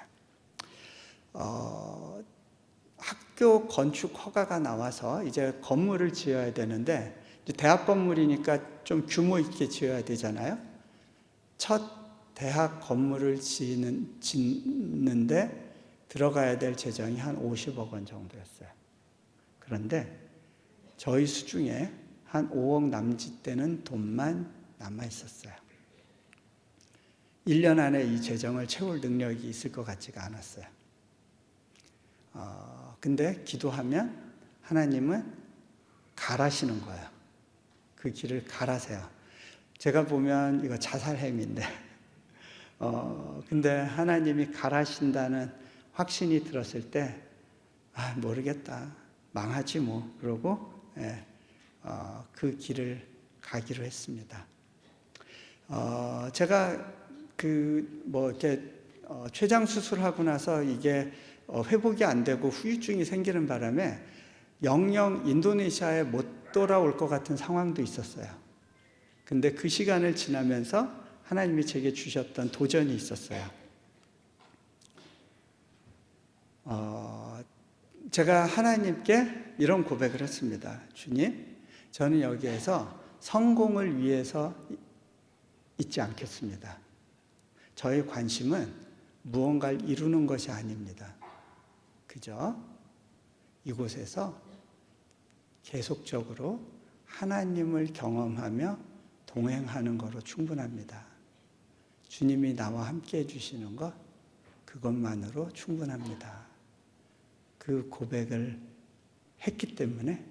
A: 학교 건축 허가가 나와서 이제 건물을 지어야 되는데, 이제 대학 건물이니까 좀 규모 있게 지어야 되잖아요. 첫 대학 건물을 짓는데 들어가야 될 재정이 한 50억 원 정도였어요. 그런데 저희 수중에 한 5억 남짓 되는 돈만 남아 있었어요. 1년 안에 이 재정을 채울 능력이 있을 것 같지가 않았어요. 근데 기도하면 하나님은 가라시는 거예요. 그 길을 가라세요. 제가 보면 이거 자살행위인데 근데 하나님이 가라신다는 확신이 들었을 때 모르겠다, 망하지 뭐, 그러고 그 길을 가기로 했습니다. 제가 이렇게 췌장 수술하고 나서 이게 회복이 안 되고 후유증이 생기는 바람에 영영 인도네시아에 못 돌아올 것 같은 상황도 있었어요. 근데 그 시간을 지나면서 하나님이 제게 주셨던 도전이 있었어요. 제가 하나님께 이런 고백을 했습니다. 주님, 저는 여기에서 성공을 위해서 있지 않겠습니다. 저의 관심은 무언가를 이루는 것이 아닙니다. 그저 이곳에서 계속적으로 하나님을 경험하며 동행하는 것으로 충분합니다. 주님이 나와 함께 해주시는 것, 그것만으로 충분합니다. 그 고백을 했기 때문에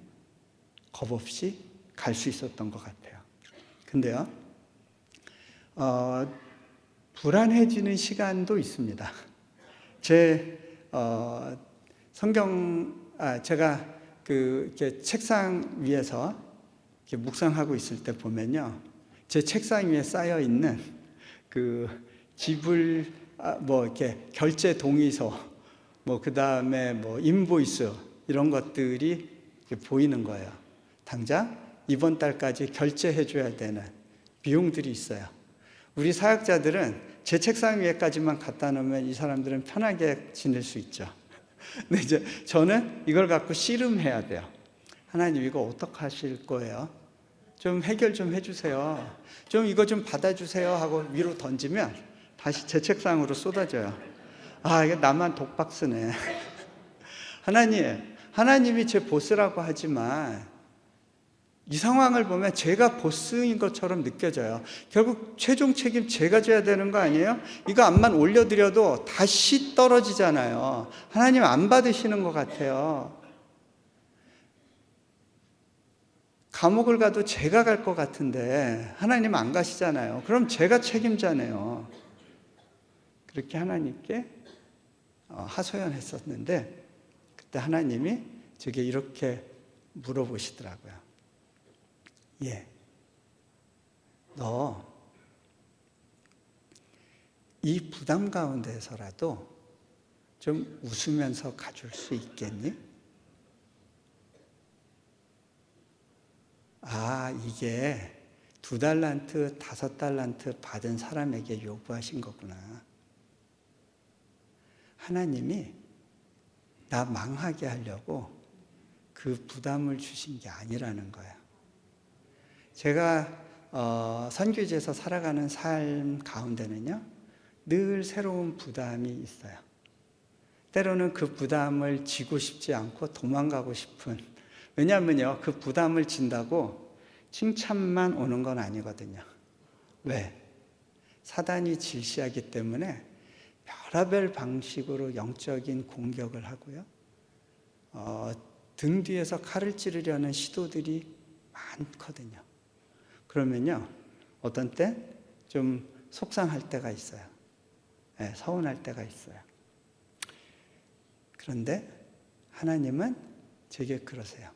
A: 겁없이 갈 수 있었던 것 같아요. 근데요, 불안해지는 시간도 있습니다. 제 제가 이렇게 책상 위에서 이렇게 묵상하고 있을 때 보면요, 제 책상 위에 쌓여 있는 그 지불 이렇게 결제 동의서, 그 다음에 인보이스, 이런 것들이 이렇게 보이는 거예요. 당장 이번 달까지 결제해줘야 되는 비용들이 있어요. 우리 사역자들은 제 책상 위에까지만 갖다 놓으면 이 사람들은 편하게 지낼 수 있죠. 근데 이제 저는 이걸 갖고 씨름해야 돼요. 하나님, 이거 어떻게 하실 거예요? 좀 해결 좀 해주세요. 좀 이거 좀 받아주세요 하고 위로 던지면 다시 제 책상으로 쏟아져요. 이게 나만 독박 쓰네. 하나님이 제 보스라고 하지만 이 상황을 보면 제가 보스인 것처럼 느껴져요. 결국 최종 책임 제가 져야 되는 거 아니에요? 이거 암만 올려드려도 다시 떨어지잖아요. 하나님 안 받으시는 것 같아요. 감옥을 가도 제가 갈 것 같은데 하나님 안 가시잖아요. 그럼 제가 책임자네요. 그렇게 하나님께 하소연했었는데 그때 하나님이 저게 이렇게 물어보시더라고요. 너 이 부담 가운데서라도 좀 웃으면서 가줄 수 있겠니? 이게 2달란트, 5달란트 받은 사람에게 요구하신 거구나. 하나님이 나 망하게 하려고 그 부담을 주신 게 아니라는 거예요. 제가 선교지에서 살아가는 삶 가운데는요, 늘 새로운 부담이 있어요. 때로는 그 부담을 지고 싶지 않고 도망가고 싶은, 왜냐하면요, 그 부담을 진다고 칭찬만 오는 건 아니거든요. 왜? 사단이 질시하기 때문에 별의별 방식으로 영적인 공격을 하고요, 등 뒤에서 칼을 찌르려는 시도들이 많거든요. 그러면요, 어떤 때 좀 속상할 때가 있어요. 서운할 때가 있어요. 그런데 하나님은 제게 그러세요.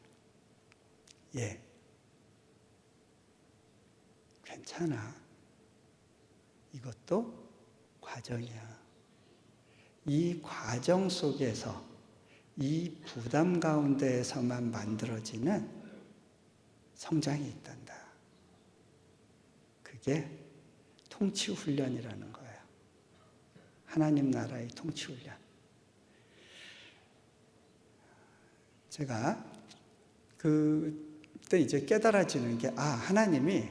A: 괜찮아. 이것도 과정이야. 이 과정 속에서 이 부담 가운데에서만 만들어지는 성장이 있단다. 그게 통치 훈련이라는 거예요. 하나님 나라의 통치 훈련. 제가 그때 이제 깨달아지는 게, 하나님이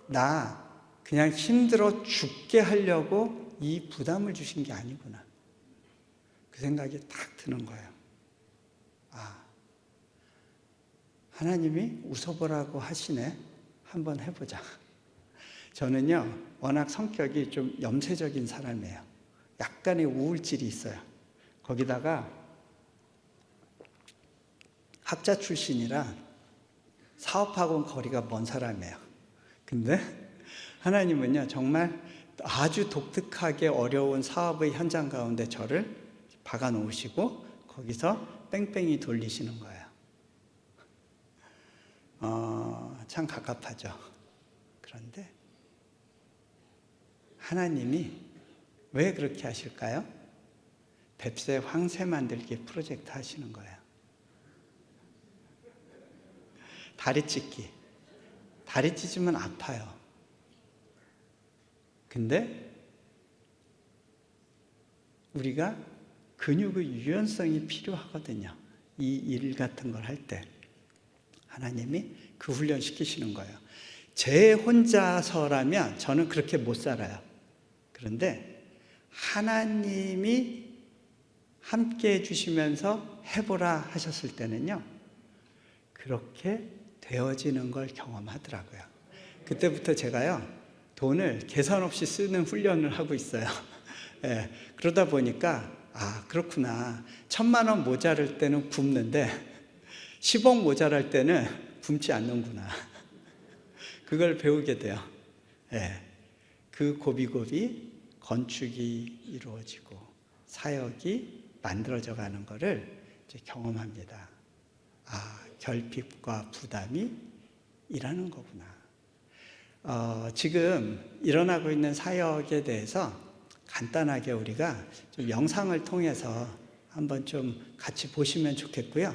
A: 나 그냥 힘들어 죽게 하려고 이 부담을 주신 게 아니구나. 그 생각이 딱 드는 거예요. 하나님이 웃어보라고 하시네. 한번 해보자. 저는요, 워낙 성격이 좀 염세적인 사람이에요. 약간의 우울질이 있어요. 거기다가 학자 출신이라 사업하고는 거리가 먼 사람이에요. 근데 하나님은요, 정말 아주 독특하게 어려운 사업의 현장 가운데 저를 박아 놓으시고 거기서 뺑뺑이 돌리시는 거예요. 참 갑갑하죠. 그런데 하나님이 왜 그렇게 하실까요? 뱁새 황새 만들기 프로젝트 하시는 거예요. 다리 찢기. 다리 찢으면 아파요. 근데 우리가 근육의 유연성이 필요하거든요. 이 일 같은 걸 할 때. 하나님이 그 훈련 시키시는 거예요. 제 혼자서라면 저는 그렇게 못 살아요. 그런데 하나님이 함께 해주시면서 해보라 하셨을 때는요, 그렇게 되어지는 걸 경험하더라고요. 그때부터 제가요, 돈을 계산 없이 쓰는 훈련을 하고 있어요. 그러다 보니까 그렇구나. 1,000만 원 모자랄 때는 굶는데 10억 모자랄 때는 굶지 않는구나. 그걸 배우게 돼요. 그 고비고비 건축이 이루어지고 사역이 만들어져 가는 것을 이제 경험합니다. 결핍과 부담이 일하는 거구나. 지금 일어나고 있는 사역에 대해서 간단하게 우리가 좀 영상을 통해서 한번 좀 같이 보시면 좋겠고요.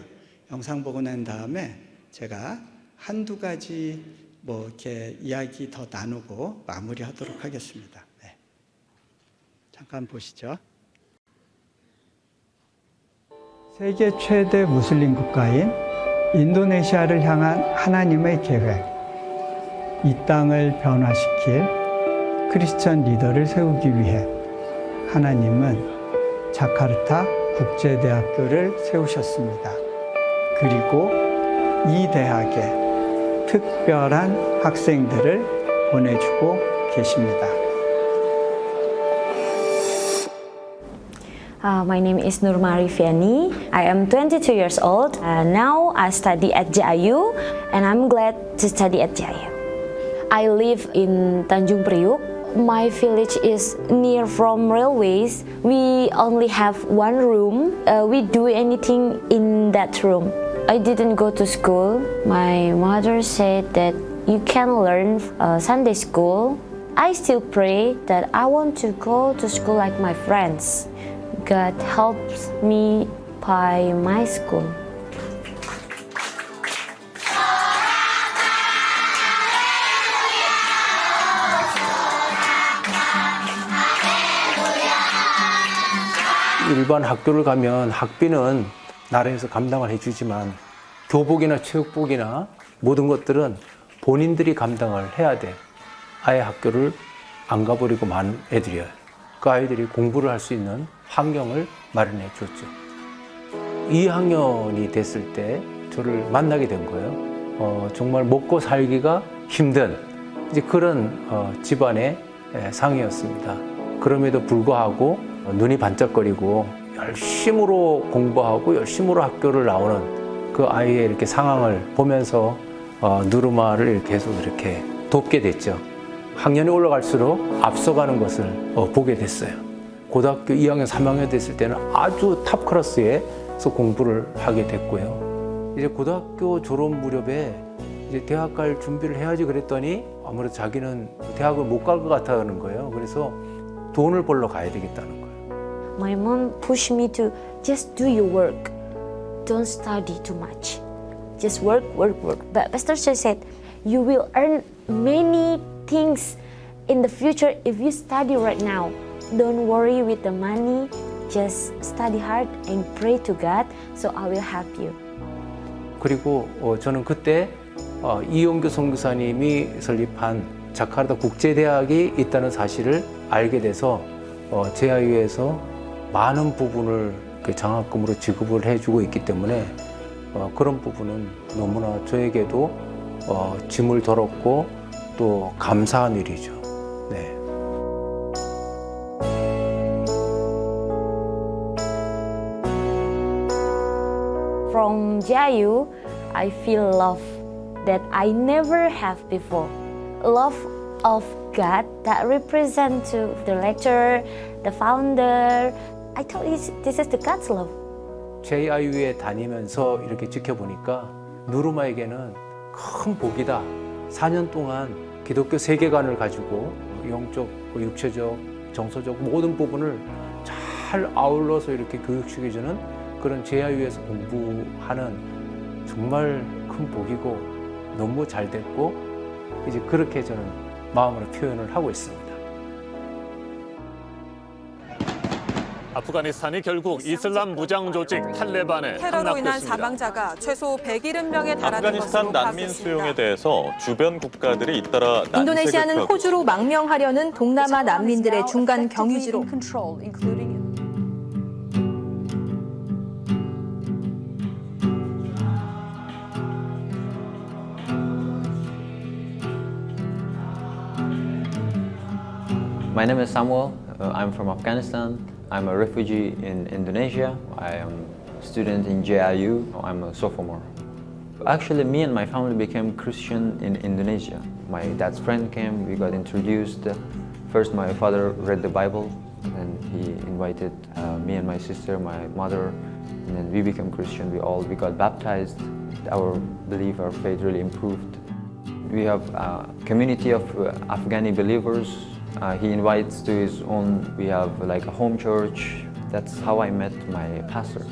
A: 영상 보고 난 다음에 제가 한두 가지 이렇게 이야기 더 나누고 마무리하도록 하겠습니다. 잠깐 보시죠. 세계 최대 무슬림 국가인 인도네시아를 향한 하나님의 계획, 이 땅을 변화시킬 크리스천 리더를 세우기 위해 하나님은 자카르타 국제대학교를 세우셨습니다. 그리고 이 대학에 특별한 학생들을 보내주고 계십니다.
B: My name is Nurmari Fiani. I am 22 years old. Now I study at JIU and I'm glad to study at JIU. I live in Tanjung Priuk. My village is near from railways. We only have one room. We do anything in that room. I didn't go to school. My mother said that you can learn Sunday school. I still pray that I want to go to school like my friends. God helps me by my school.
C: 일반 학교를 가면 학비는 나라에서 감당을 해주지만 교복이나 체육복이나 모든 것들은 본인들이 감당을 해야 돼. 아예 학교를 안 가버리고 많은 애들이에요. 그 아이들이 공부를 할 수 있는 환경을 마련해 줬죠. 2학년이 됐을 때 저를 만나게 된 거예요. 정말 먹고 살기가 힘든 이제 그런 집안의 상이었습니다. 그럼에도 불구하고 눈이 반짝거리고 열심으로 공부하고 열심으로 학교를 나오는 그 아이의 이렇게 상황을 보면서 누르마를 계속 이렇게 돕게 됐죠. 학년이 올라갈수록 앞서가는 것을 보게 됐어요. 고등학교 2학년, 3학년 됐을 때는 아주 탑 클래스에서 공부를 하게 됐고요. 이제 고등학교 졸업 무렵에 이제 대학 갈 준비를 해야지 그랬더니 아무래도 자기는 대학을 못 갈 것 같다는 거예요. 그래서 돈을 벌러 가야 되겠다는 거예요.
B: My mom pushed me to just do your work. Don't study too much. Just work, work, work. But Pastor Choi said, you will earn many things in the future if you study right now. Don't worry with the money. Just study hard and pray to God, so I will help you.
C: 그리고 저는 그때 이용규 선교사님이 설립한 자카르타 국제대학이 있다는 사실을 알게 돼서 JIU에서 많은 부분을 장학금으로 지급을 해주고 있기 때문에 그런 부분은 너무나 저에게도 짐을 덜었고 또 감사한 일이죠. 네.
B: From JIU, I feel love that I never have before. Love of God that represent to the lecturer, the founder. I thought this is the God's love.
C: JIU에 다니면서 이렇게 지켜보니까 누르마에게는 큰 복이다. 4년 동안 기독교 세계관을 가지고 영적, 육체적, 정서적 모든 부분을 잘 아울러서 이렇게 교육시켜주는 그런 JIU에서 공부하는 정말 큰 복이고 너무 잘 됐고 이제 그렇게 저는 마음으로 표현을 하고 있습니다.
D: 아프가니스탄이 결국 이슬람 무장 조직 탈레반에
E: 테러로 인한
D: 함락됐습니다.
E: 사망자가 최소 170명에 달하는
F: 아프가니스탄
E: 것으로
F: 난민 수용에
E: 파악됐습니다.
F: 대해서 주변 국가들이 잇따라
G: 인도네시아는
F: 난색을 표하고
G: 호주로 망명하려는 동남아 난민들의 중간 경유지로
H: My name is Samuel. I'm from Afghanistan. I'm a refugee in Indonesia. I am a student in JIU. I'm a sophomore. Actually, me and my family became Christian in Indonesia. My dad's friend came, we got introduced. First, my father read the Bible, and he invited me and my sister, my mother, and then we became Christian. We got baptized. Our belief, our faith really improved. We have a community of Afghani believers. He invites to his own. We have like a home church. That's how I met my pastor.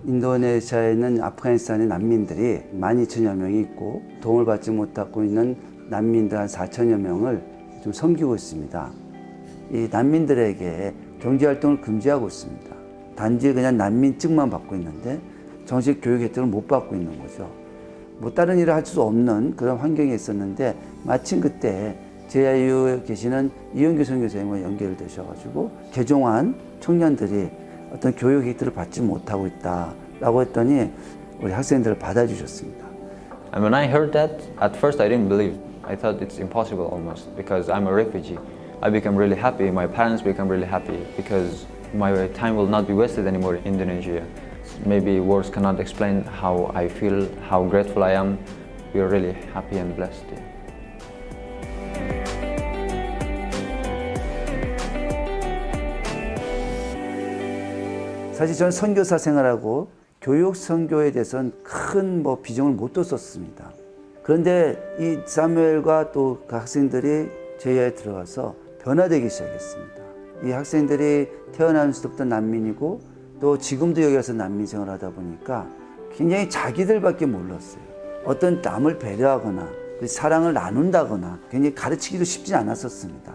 I: 인도네시아에 있는 아프가니스탄의 난민들이 12,000여 명이 있고 도움을 받지 못하고 있는 난민들 한 4,000여 명을 좀 섬기고 있습니다. 이 난민들에게 경제활동을 금지하고 있습니다. 단지 그냥 난민증만 받고 있는데 정식 교육 혜택을 못 받고 있는 거죠. 뭐 다른 일을 할 수 없는 그런 환경에 있었는데 마침 그때 JIU에 계시는 이용규 선교사님과 연결되셔가지고 개종한 청년들이 어떤 교육 혜택을 받지 못하고 있다라고 했더니 우리 학생들을 받아주셨습니다.
H: And when I heard that, at first I didn't believe. I thought it's impossible almost because I'm a refugee. I become really happy, my parents become really happy because my time will not be wasted anymore in Indonesia. Maybe words cannot explain how I feel, how grateful I am. We are really happy and blessed.
I: 사실 저는 선교사 생활하고 교육 선교에 대해서는 큰 비중을 못 뒀었습니다. 그런데 이 사무엘과 또 그 학생들이 제야에 들어가서 변화되기 시작했습니다. 이 학생들이 태어나면서부터 난민이고 또 지금도 여기 와서 난민 생활을 하다 보니까 굉장히 자기들밖에 몰랐어요. 어떤 남을 배려하거나 사랑을 나눈다거나 굉장히 가르치기도 쉽지 않았었습니다.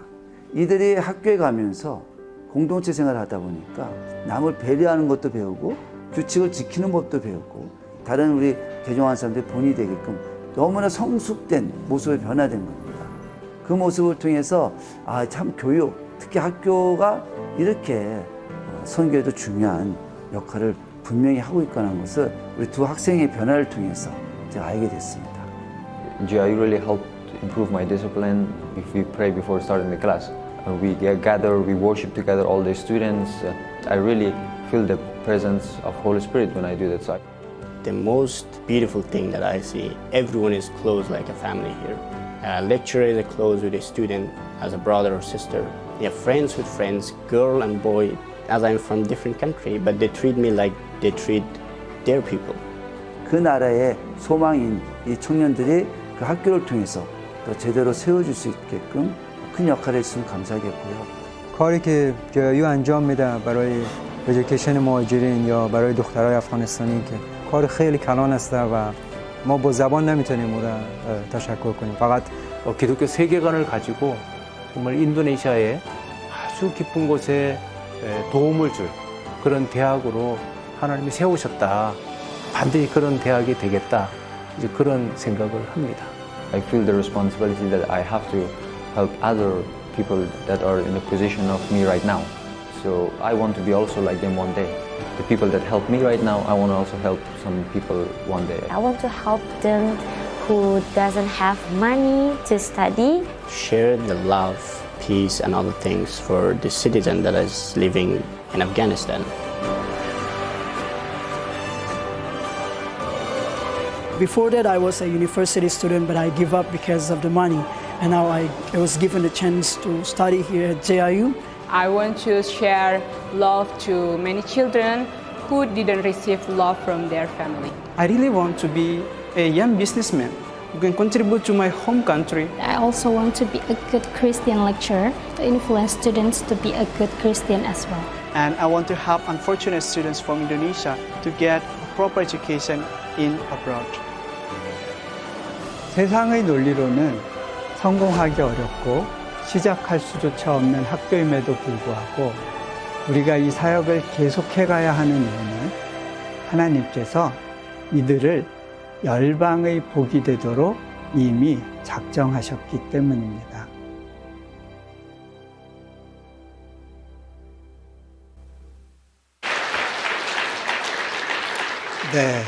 I: 이들이 학교에 가면서 공동체 생활을 하다 보니까 남을 배려하는 것도 배우고 규칙을 지키는 법도 배우고 다른 우리 개종한 사람들이 본이 되게끔 너무나 성숙된 모습을 변화된 겁니다. 그 모습을 통해서 참 교육, 특히 학교가 이렇게 선교에도 중요한 역할을 분명히 하고 있다는 것을 우리 두 학생의 변화를 통해서 제가 알게 됐습니다.
H: GIU really helped improve my discipline. If we pray before starting the class, we gather, we worship together, all the students. I really feel the presence of Holy Spirit when I do that. So
J: the most beautiful thing that I see, everyone is close like a family here. Lecturer is close with a student as a brother or sister. Yeah, friends with friends, girl and boy, as I'm from different country, but they treat me like they treat their people.
I: 그 나라의 소망인 이 청년들이 그 학교를 통해서 더 제대로 세워줄 수 있게끔 큰 역할을 했으면 감사하겠고요.
K: کاری که جی‌آی‌یو انجام میده برای ادویکیشن مهاجرین یا برای دخترای افغانستانی که کار خیلی کلان است و ما با زبان نمیتونیم اون را تشکر کنیم. فقط
C: 기독교 세계관을 가지고 정말 인도네시아의 아주 깊은 곳에 도움을 줄 그런 대학으로 하나님이 세우셨다. 반드시 그런 대학이 되겠다. 이제 그런 생각을 합니다.
H: I feel the responsibility that I have to help other people that are in the position of me right now. So I want to be also like them one day. The people that help me right now, I want to also help some people one day.
B: I want to help them who doesn't have money to study.
J: Share the love, peace, and other things for the citizen that is living in Afghanistan.
L: Before that, I was a university student, but I gave up because of the money. And now I was given a chance to study here at JIU.
M: I want to share love to many children who didn't receive love from their family.
L: I really want to be a young businessman who can contribute to my home country.
N: I also want to be a good Christian lecturer to influence students to be a good Christian as well.
L: And I want to help unfortunate students from Indonesia to get a proper education in abroad.
A: 세상의 논리로는 성공하기 어렵고 시작할 수조차 없는 학교임에도 불구하고 우리가 이 사역을 계속해 가야 하는 이유는 하나님께서 이들을 열방의 복이 되도록 이미 작정하셨기 때문입니다. 네,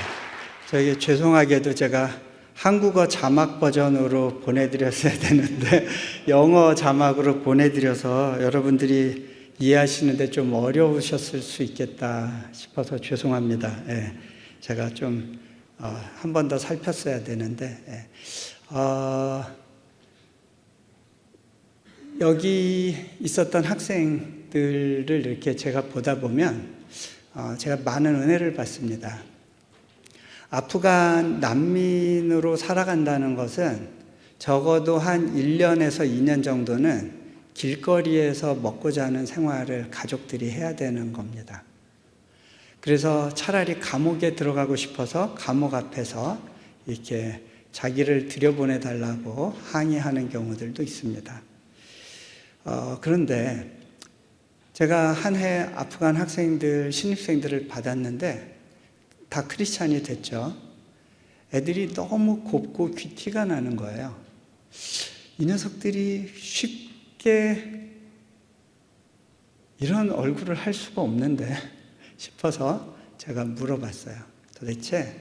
A: 저희 죄송하게도 제가 한국어 자막 버전으로 보내드렸어야 되는데 영어 자막으로 보내드려서 여러분들이 이해하시는데 좀 어려우셨을 수 있겠다 싶어서 죄송합니다. 예, 제가 좀 한 번 더 살폈어야 되는데 여기 있었던 학생들을 이렇게 제가 보다 보면 제가 많은 은혜를 받습니다. 아프간 난민으로 살아간다는 것은 적어도 한 1년에서 2년 정도는 길거리에서 먹고 자는 생활을 가족들이 해야 되는 겁니다. 그래서 차라리 감옥에 들어가고 싶어서 감옥 앞에서 이렇게 자기를 들여보내달라고 항의하는 경우들도 있습니다. 그런데 제가 한 해 아프간 학생들, 신입생들을 받았는데 다 크리스찬이 됐죠. 애들이 너무 곱고 귀티가 나는 거예요. 이 녀석들이 쉽게 이런 얼굴을 할 수가 없는데 싶어서 제가 물어봤어요. 도대체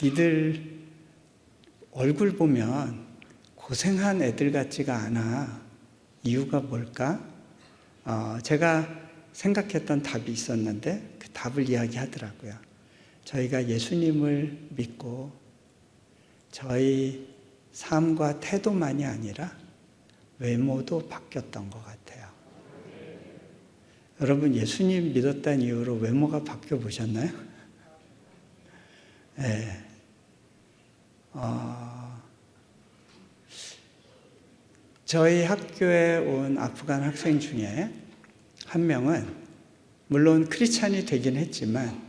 A: 니들 얼굴 보면 고생한 애들 같지가 않아. 이유가 뭘까? 제가 생각했던 답이 있었는데 그 답을 이야기하더라고요. 저희가 예수님을 믿고 저희 삶과 태도만이 아니라 외모도 바뀌었던 것 같아요. 여러분, 예수님 믿었다는 이유로 외모가 바뀌어 보셨나요? 네. 저희 학교에 온 아프간 학생 중에 한 명은 물론 크리스찬이 되긴 했지만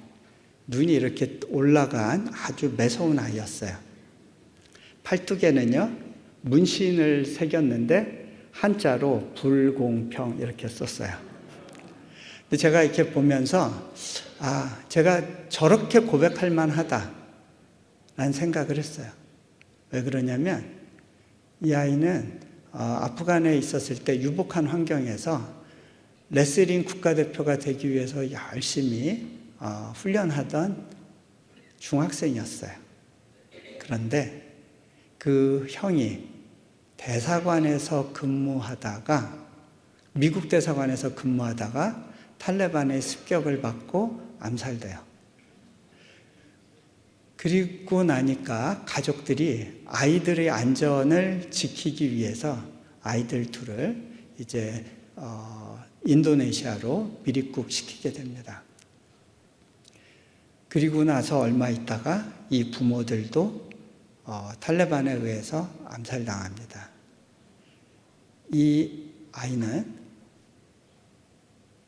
A: 눈이 이렇게 올라간 아주 매서운 아이였어요. 팔뚝에는요, 문신을 새겼는데 한자로 불공평 이렇게 썼어요. 근데 제가 이렇게 보면서 제가 저렇게 고백할 만하다 라는 생각을 했어요. 왜 그러냐면 이 아이는 아프간에 있었을 때 유복한 환경에서 레슬링 국가대표가 되기 위해서 열심히 훈련하던 중학생이었어요. 그런데 그 형이 대사관에서 근무하다가 미국 대사관에서 근무하다가 탈레반의 습격을 받고 암살돼요. 그리고 나니까 가족들이 아이들의 안전을 지키기 위해서 아이들 둘을 이제 인도네시아로 미립국시키게 됩니다. 그리고 나서 얼마 있다가 이 부모들도 탈레반에 의해서 암살당합니다. 이 아이는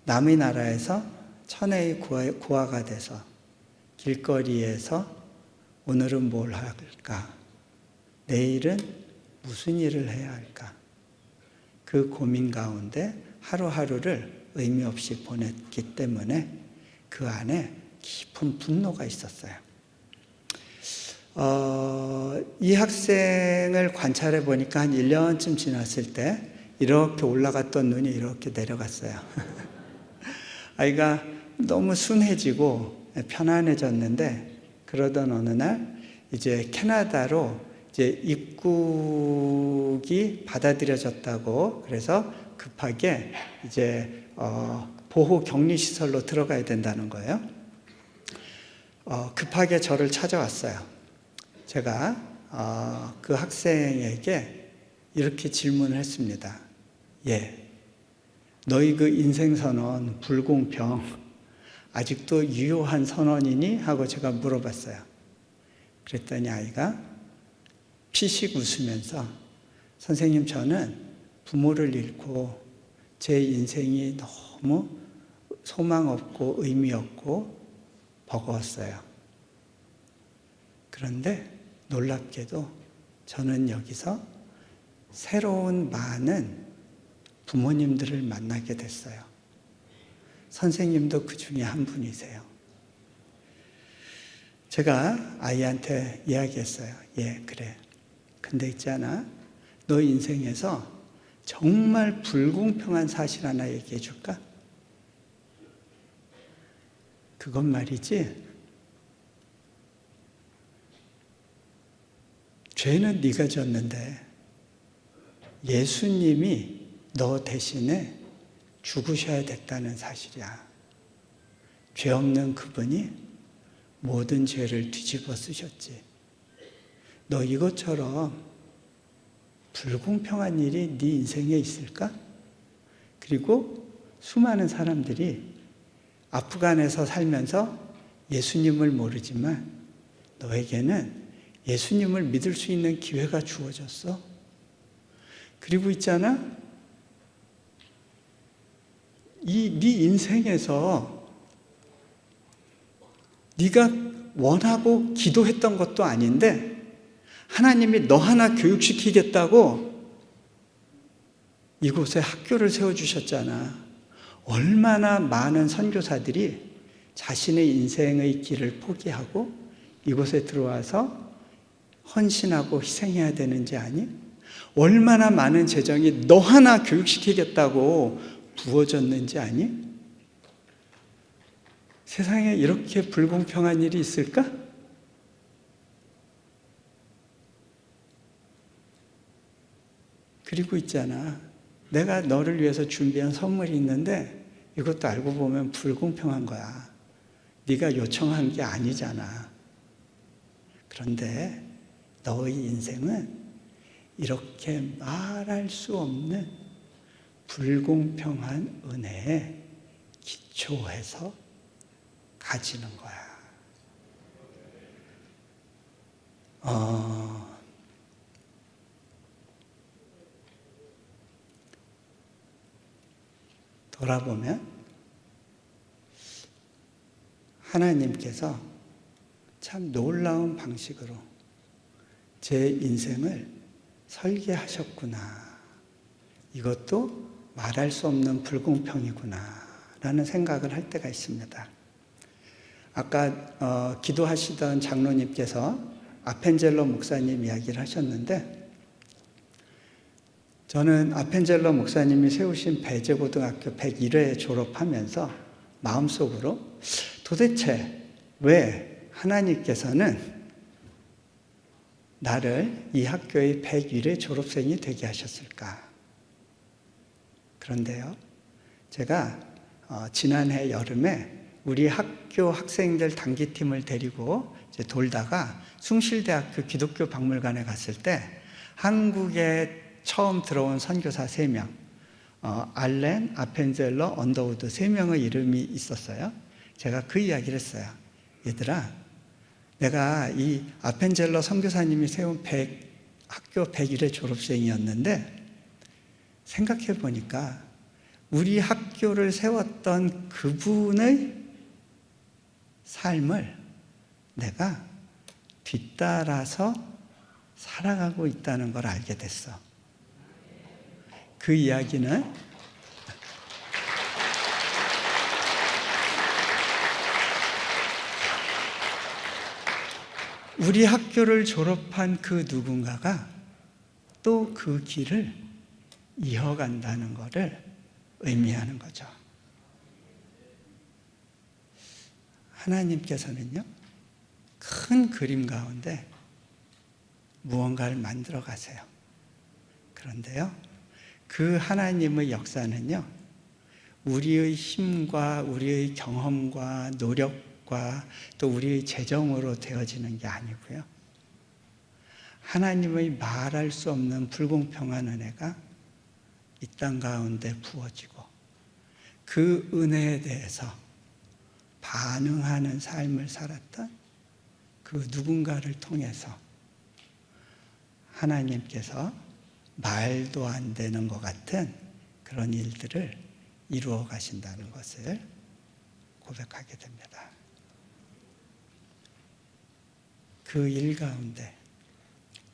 A: 남의 나라에서 천혜의 고아가 돼서 길거리에서 오늘은 뭘 할까? 내일은 무슨 일을 해야 할까? 그 고민 가운데 하루하루를 의미 없이 보냈기 때문에 그 안에 깊은 분노가 있었어요. 이 학생을 관찰해 보니까 한 1년쯤 지났을 때 이렇게 올라갔던 눈이 이렇게 내려갔어요. 아이가 너무 순해지고 편안해졌는데 그러던 어느 날 이제 캐나다로 이제 입국이 받아들여졌다고 그래서 급하게 이제 보호 격리 시설로 들어가야 된다는 거예요. 급하게 저를 찾아왔어요. 제가 그 학생에게 이렇게 질문을 했습니다. 너희 그 인생 선언 불공평 아직도 유효한 선언이니? 하고 제가 물어봤어요. 그랬더니 아이가 피식 웃으면서 선생님, 저는 부모를 잃고 제 인생이 너무 소망 없고 의미 없고 버거웠어요. 그런데 놀랍게도 저는 여기서 새로운 많은 부모님들을 만나게 됐어요. 선생님도 그 중에 한 분이세요. 제가 아이한테 이야기했어요. 그래. 근데 있잖아. 너 인생에서 정말 불공평한 사실 하나 얘기해 줄까? 그건 말이지. 죄는 네가 졌는데 예수님이 너 대신에 죽으셔야 됐다는 사실이야. 죄 없는 그분이 모든 죄를 뒤집어 쓰셨지. 너 이것처럼 불공평한 일이 네 인생에 있을까? 그리고 수많은 사람들이 아프간에서 살면서 예수님을 모르지만 너에게는 예수님을 믿을 수 있는 기회가 주어졌어. 그리고 있잖아, 네 인생에서 네가 원하고 기도했던 것도 아닌데 하나님이 너 하나 교육시키겠다고 이곳에 학교를 세워주셨잖아. 얼마나 많은 선교사들이 자신의 인생의 길을 포기하고 이곳에 들어와서 헌신하고 희생해야 되는지 아니? 얼마나 많은 재정이 너 하나 교육시키겠다고 부어졌는지 아니? 세상에 이렇게 불공평한 일이 있을까? 그리고 있잖아. 내가 너를 위해서 준비한 선물이 있는데 이것도 알고 보면 불공평한 거야. 네가 요청한 게 아니잖아. 그런데 너의 인생은 이렇게 말할 수 없는 불공평한 은혜에 기초해서 가지는 거야. 돌아보면 하나님께서 참 놀라운 방식으로 제 인생을 설계하셨구나. 이것도 말할 수 없는 불공평이구나 라는 생각을 할 때가 있습니다. 아까 기도하시던 장로님께서 아펜젤로 목사님 이야기를 하셨는데, 저는 아펜젤로 목사님이 세우신 배제고등학교 101회 졸업하면서 마음속으로 도대체 왜 하나님께서는 나를 이 학교의 101회 졸업생이 되게 하셨을까? 그런데요, 제가 지난해 여름에 우리 학교 학생들 단기팀을 데리고 이제 돌다가 숭실대학교 기독교 박물관에 갔을 때 한국에 처음 들어온 선교사 3명, 알렌, 아펜젤러, 언더우드 3명의 이름이 있었어요. 제가 그 이야기를 했어요. 얘들아, 내가 이 아펜젤러 선교사님이 세운 학교 101회 졸업생이었는데 생각해 보니까 우리 학교를 세웠던 그분의 삶을 내가 뒤따라서 살아가고 있다는 걸 알게 됐어. 그 이야기는 우리 학교를 졸업한 그 누군가가 또 그 길을 이어간다는 것을 의미하는 거죠. 하나님께서는요, 큰 그림 가운데 무언가를 만들어 가세요. 그런데요, 그 하나님의 역사는요, 우리의 힘과 우리의 경험과 노력과 또 우리의 재정으로 되어지는 게 아니고요, 하나님의 말할 수 없는 불공평한 은혜가 이 땅 가운데 부어지고 그 은혜에 대해서 반응하는 삶을 살았던 그 누군가를 통해서 하나님께서 말도 안 되는 것 같은 그런 일들을 이루어 가신다는 것을 고백하게 됩니다. 그 일 가운데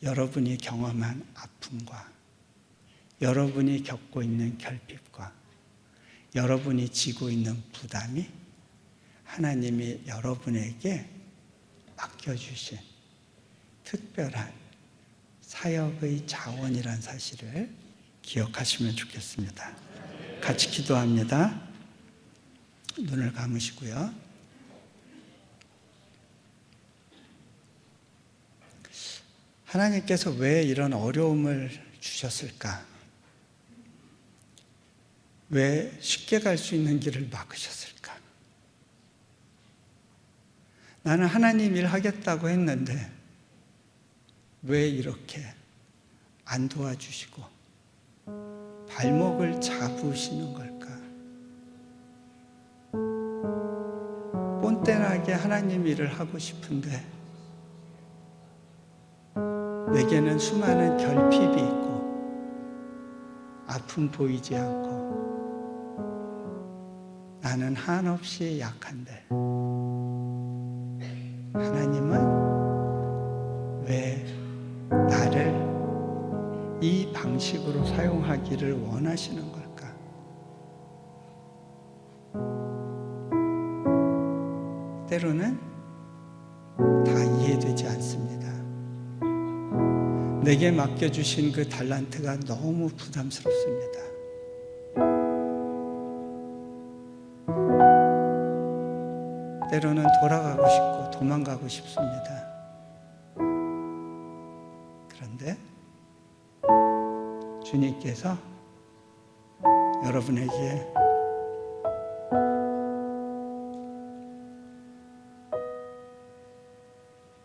A: 여러분이 경험한 아픔과 여러분이 겪고 있는 결핍과 여러분이 지고 있는 부담이 하나님이 여러분에게 맡겨주신 특별한 사역의 자원이란 사실을 기억하시면 좋겠습니다. 같이 기도합니다. 눈을 감으시고요. 하나님께서 왜 이런 어려움을 주셨을까? 왜 쉽게 갈 수 있는 길을 막으셨을까? 나는 하나님 일 하겠다고 했는데 왜 이렇게 안 도와주시고 발목을 잡으시는 걸까? 꼰대나게 하나님 일을 하고 싶은데 내게는 수많은 결핍이 있고 아픔 보이지 않고 나는 한없이 약한데 하나님은 왜 나를 이 방식으로 사용하기를 원하시는 걸까? 때로는 다 이해되지 않습니다. 내게 맡겨주신 그 달란트가 너무 부담스럽습니다. 때로는 돌아가고 싶고 도망가고 싶습니다. 그런데 주님께서 여러분에게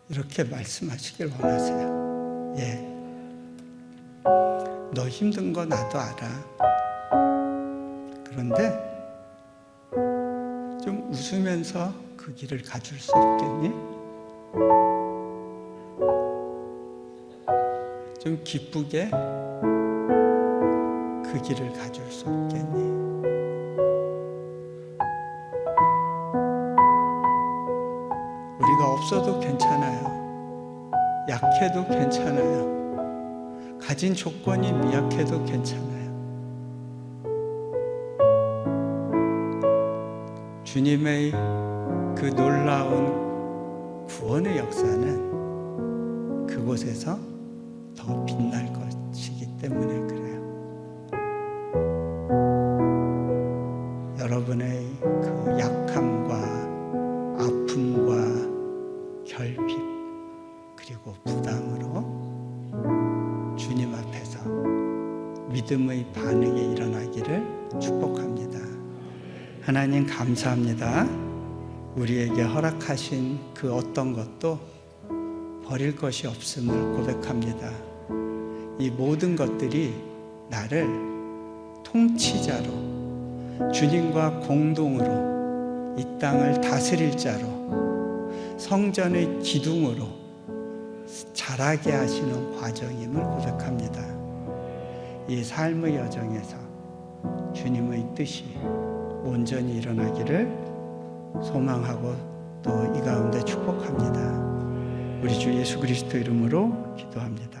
A: 이렇게 말씀하시길 원하세요. 예. 너 힘든 거 나도 알아. 그런데 좀 웃으면서 그 길을 가줄 수 없겠니? 좀 기쁘게 그 길을 가줄 수 없겠니? 우리가 없어도 괜찮아요. 약해도 괜찮아요. 가진 조건이 미약해도 괜찮아요. 주님의 그 놀라운 구원의 역사는 그곳에서 더 빛날 것이기 때문에 그래요. 여러분의 그 약함과 아픔과 결핍 그리고 부담으로 주님 앞에서 믿음의 반응이 일어나기를 축복합니다. 하나님 감사합니다. 우리에게 허락하신 그 어떤 것도 버릴 것이 없음을 고백합니다. 이 모든 것들이 나를 통치자로 주님과 공동으로 이 땅을 다스릴 자로 성전의 기둥으로 자라게 하시는 과정임을 고백합니다. 이 삶의 여정에서 주님의 뜻이 온전히 일어나기를 소망하고 또 이 가운데 축복합니다. 우리 주 예수 그리스도 이름으로 기도합니다.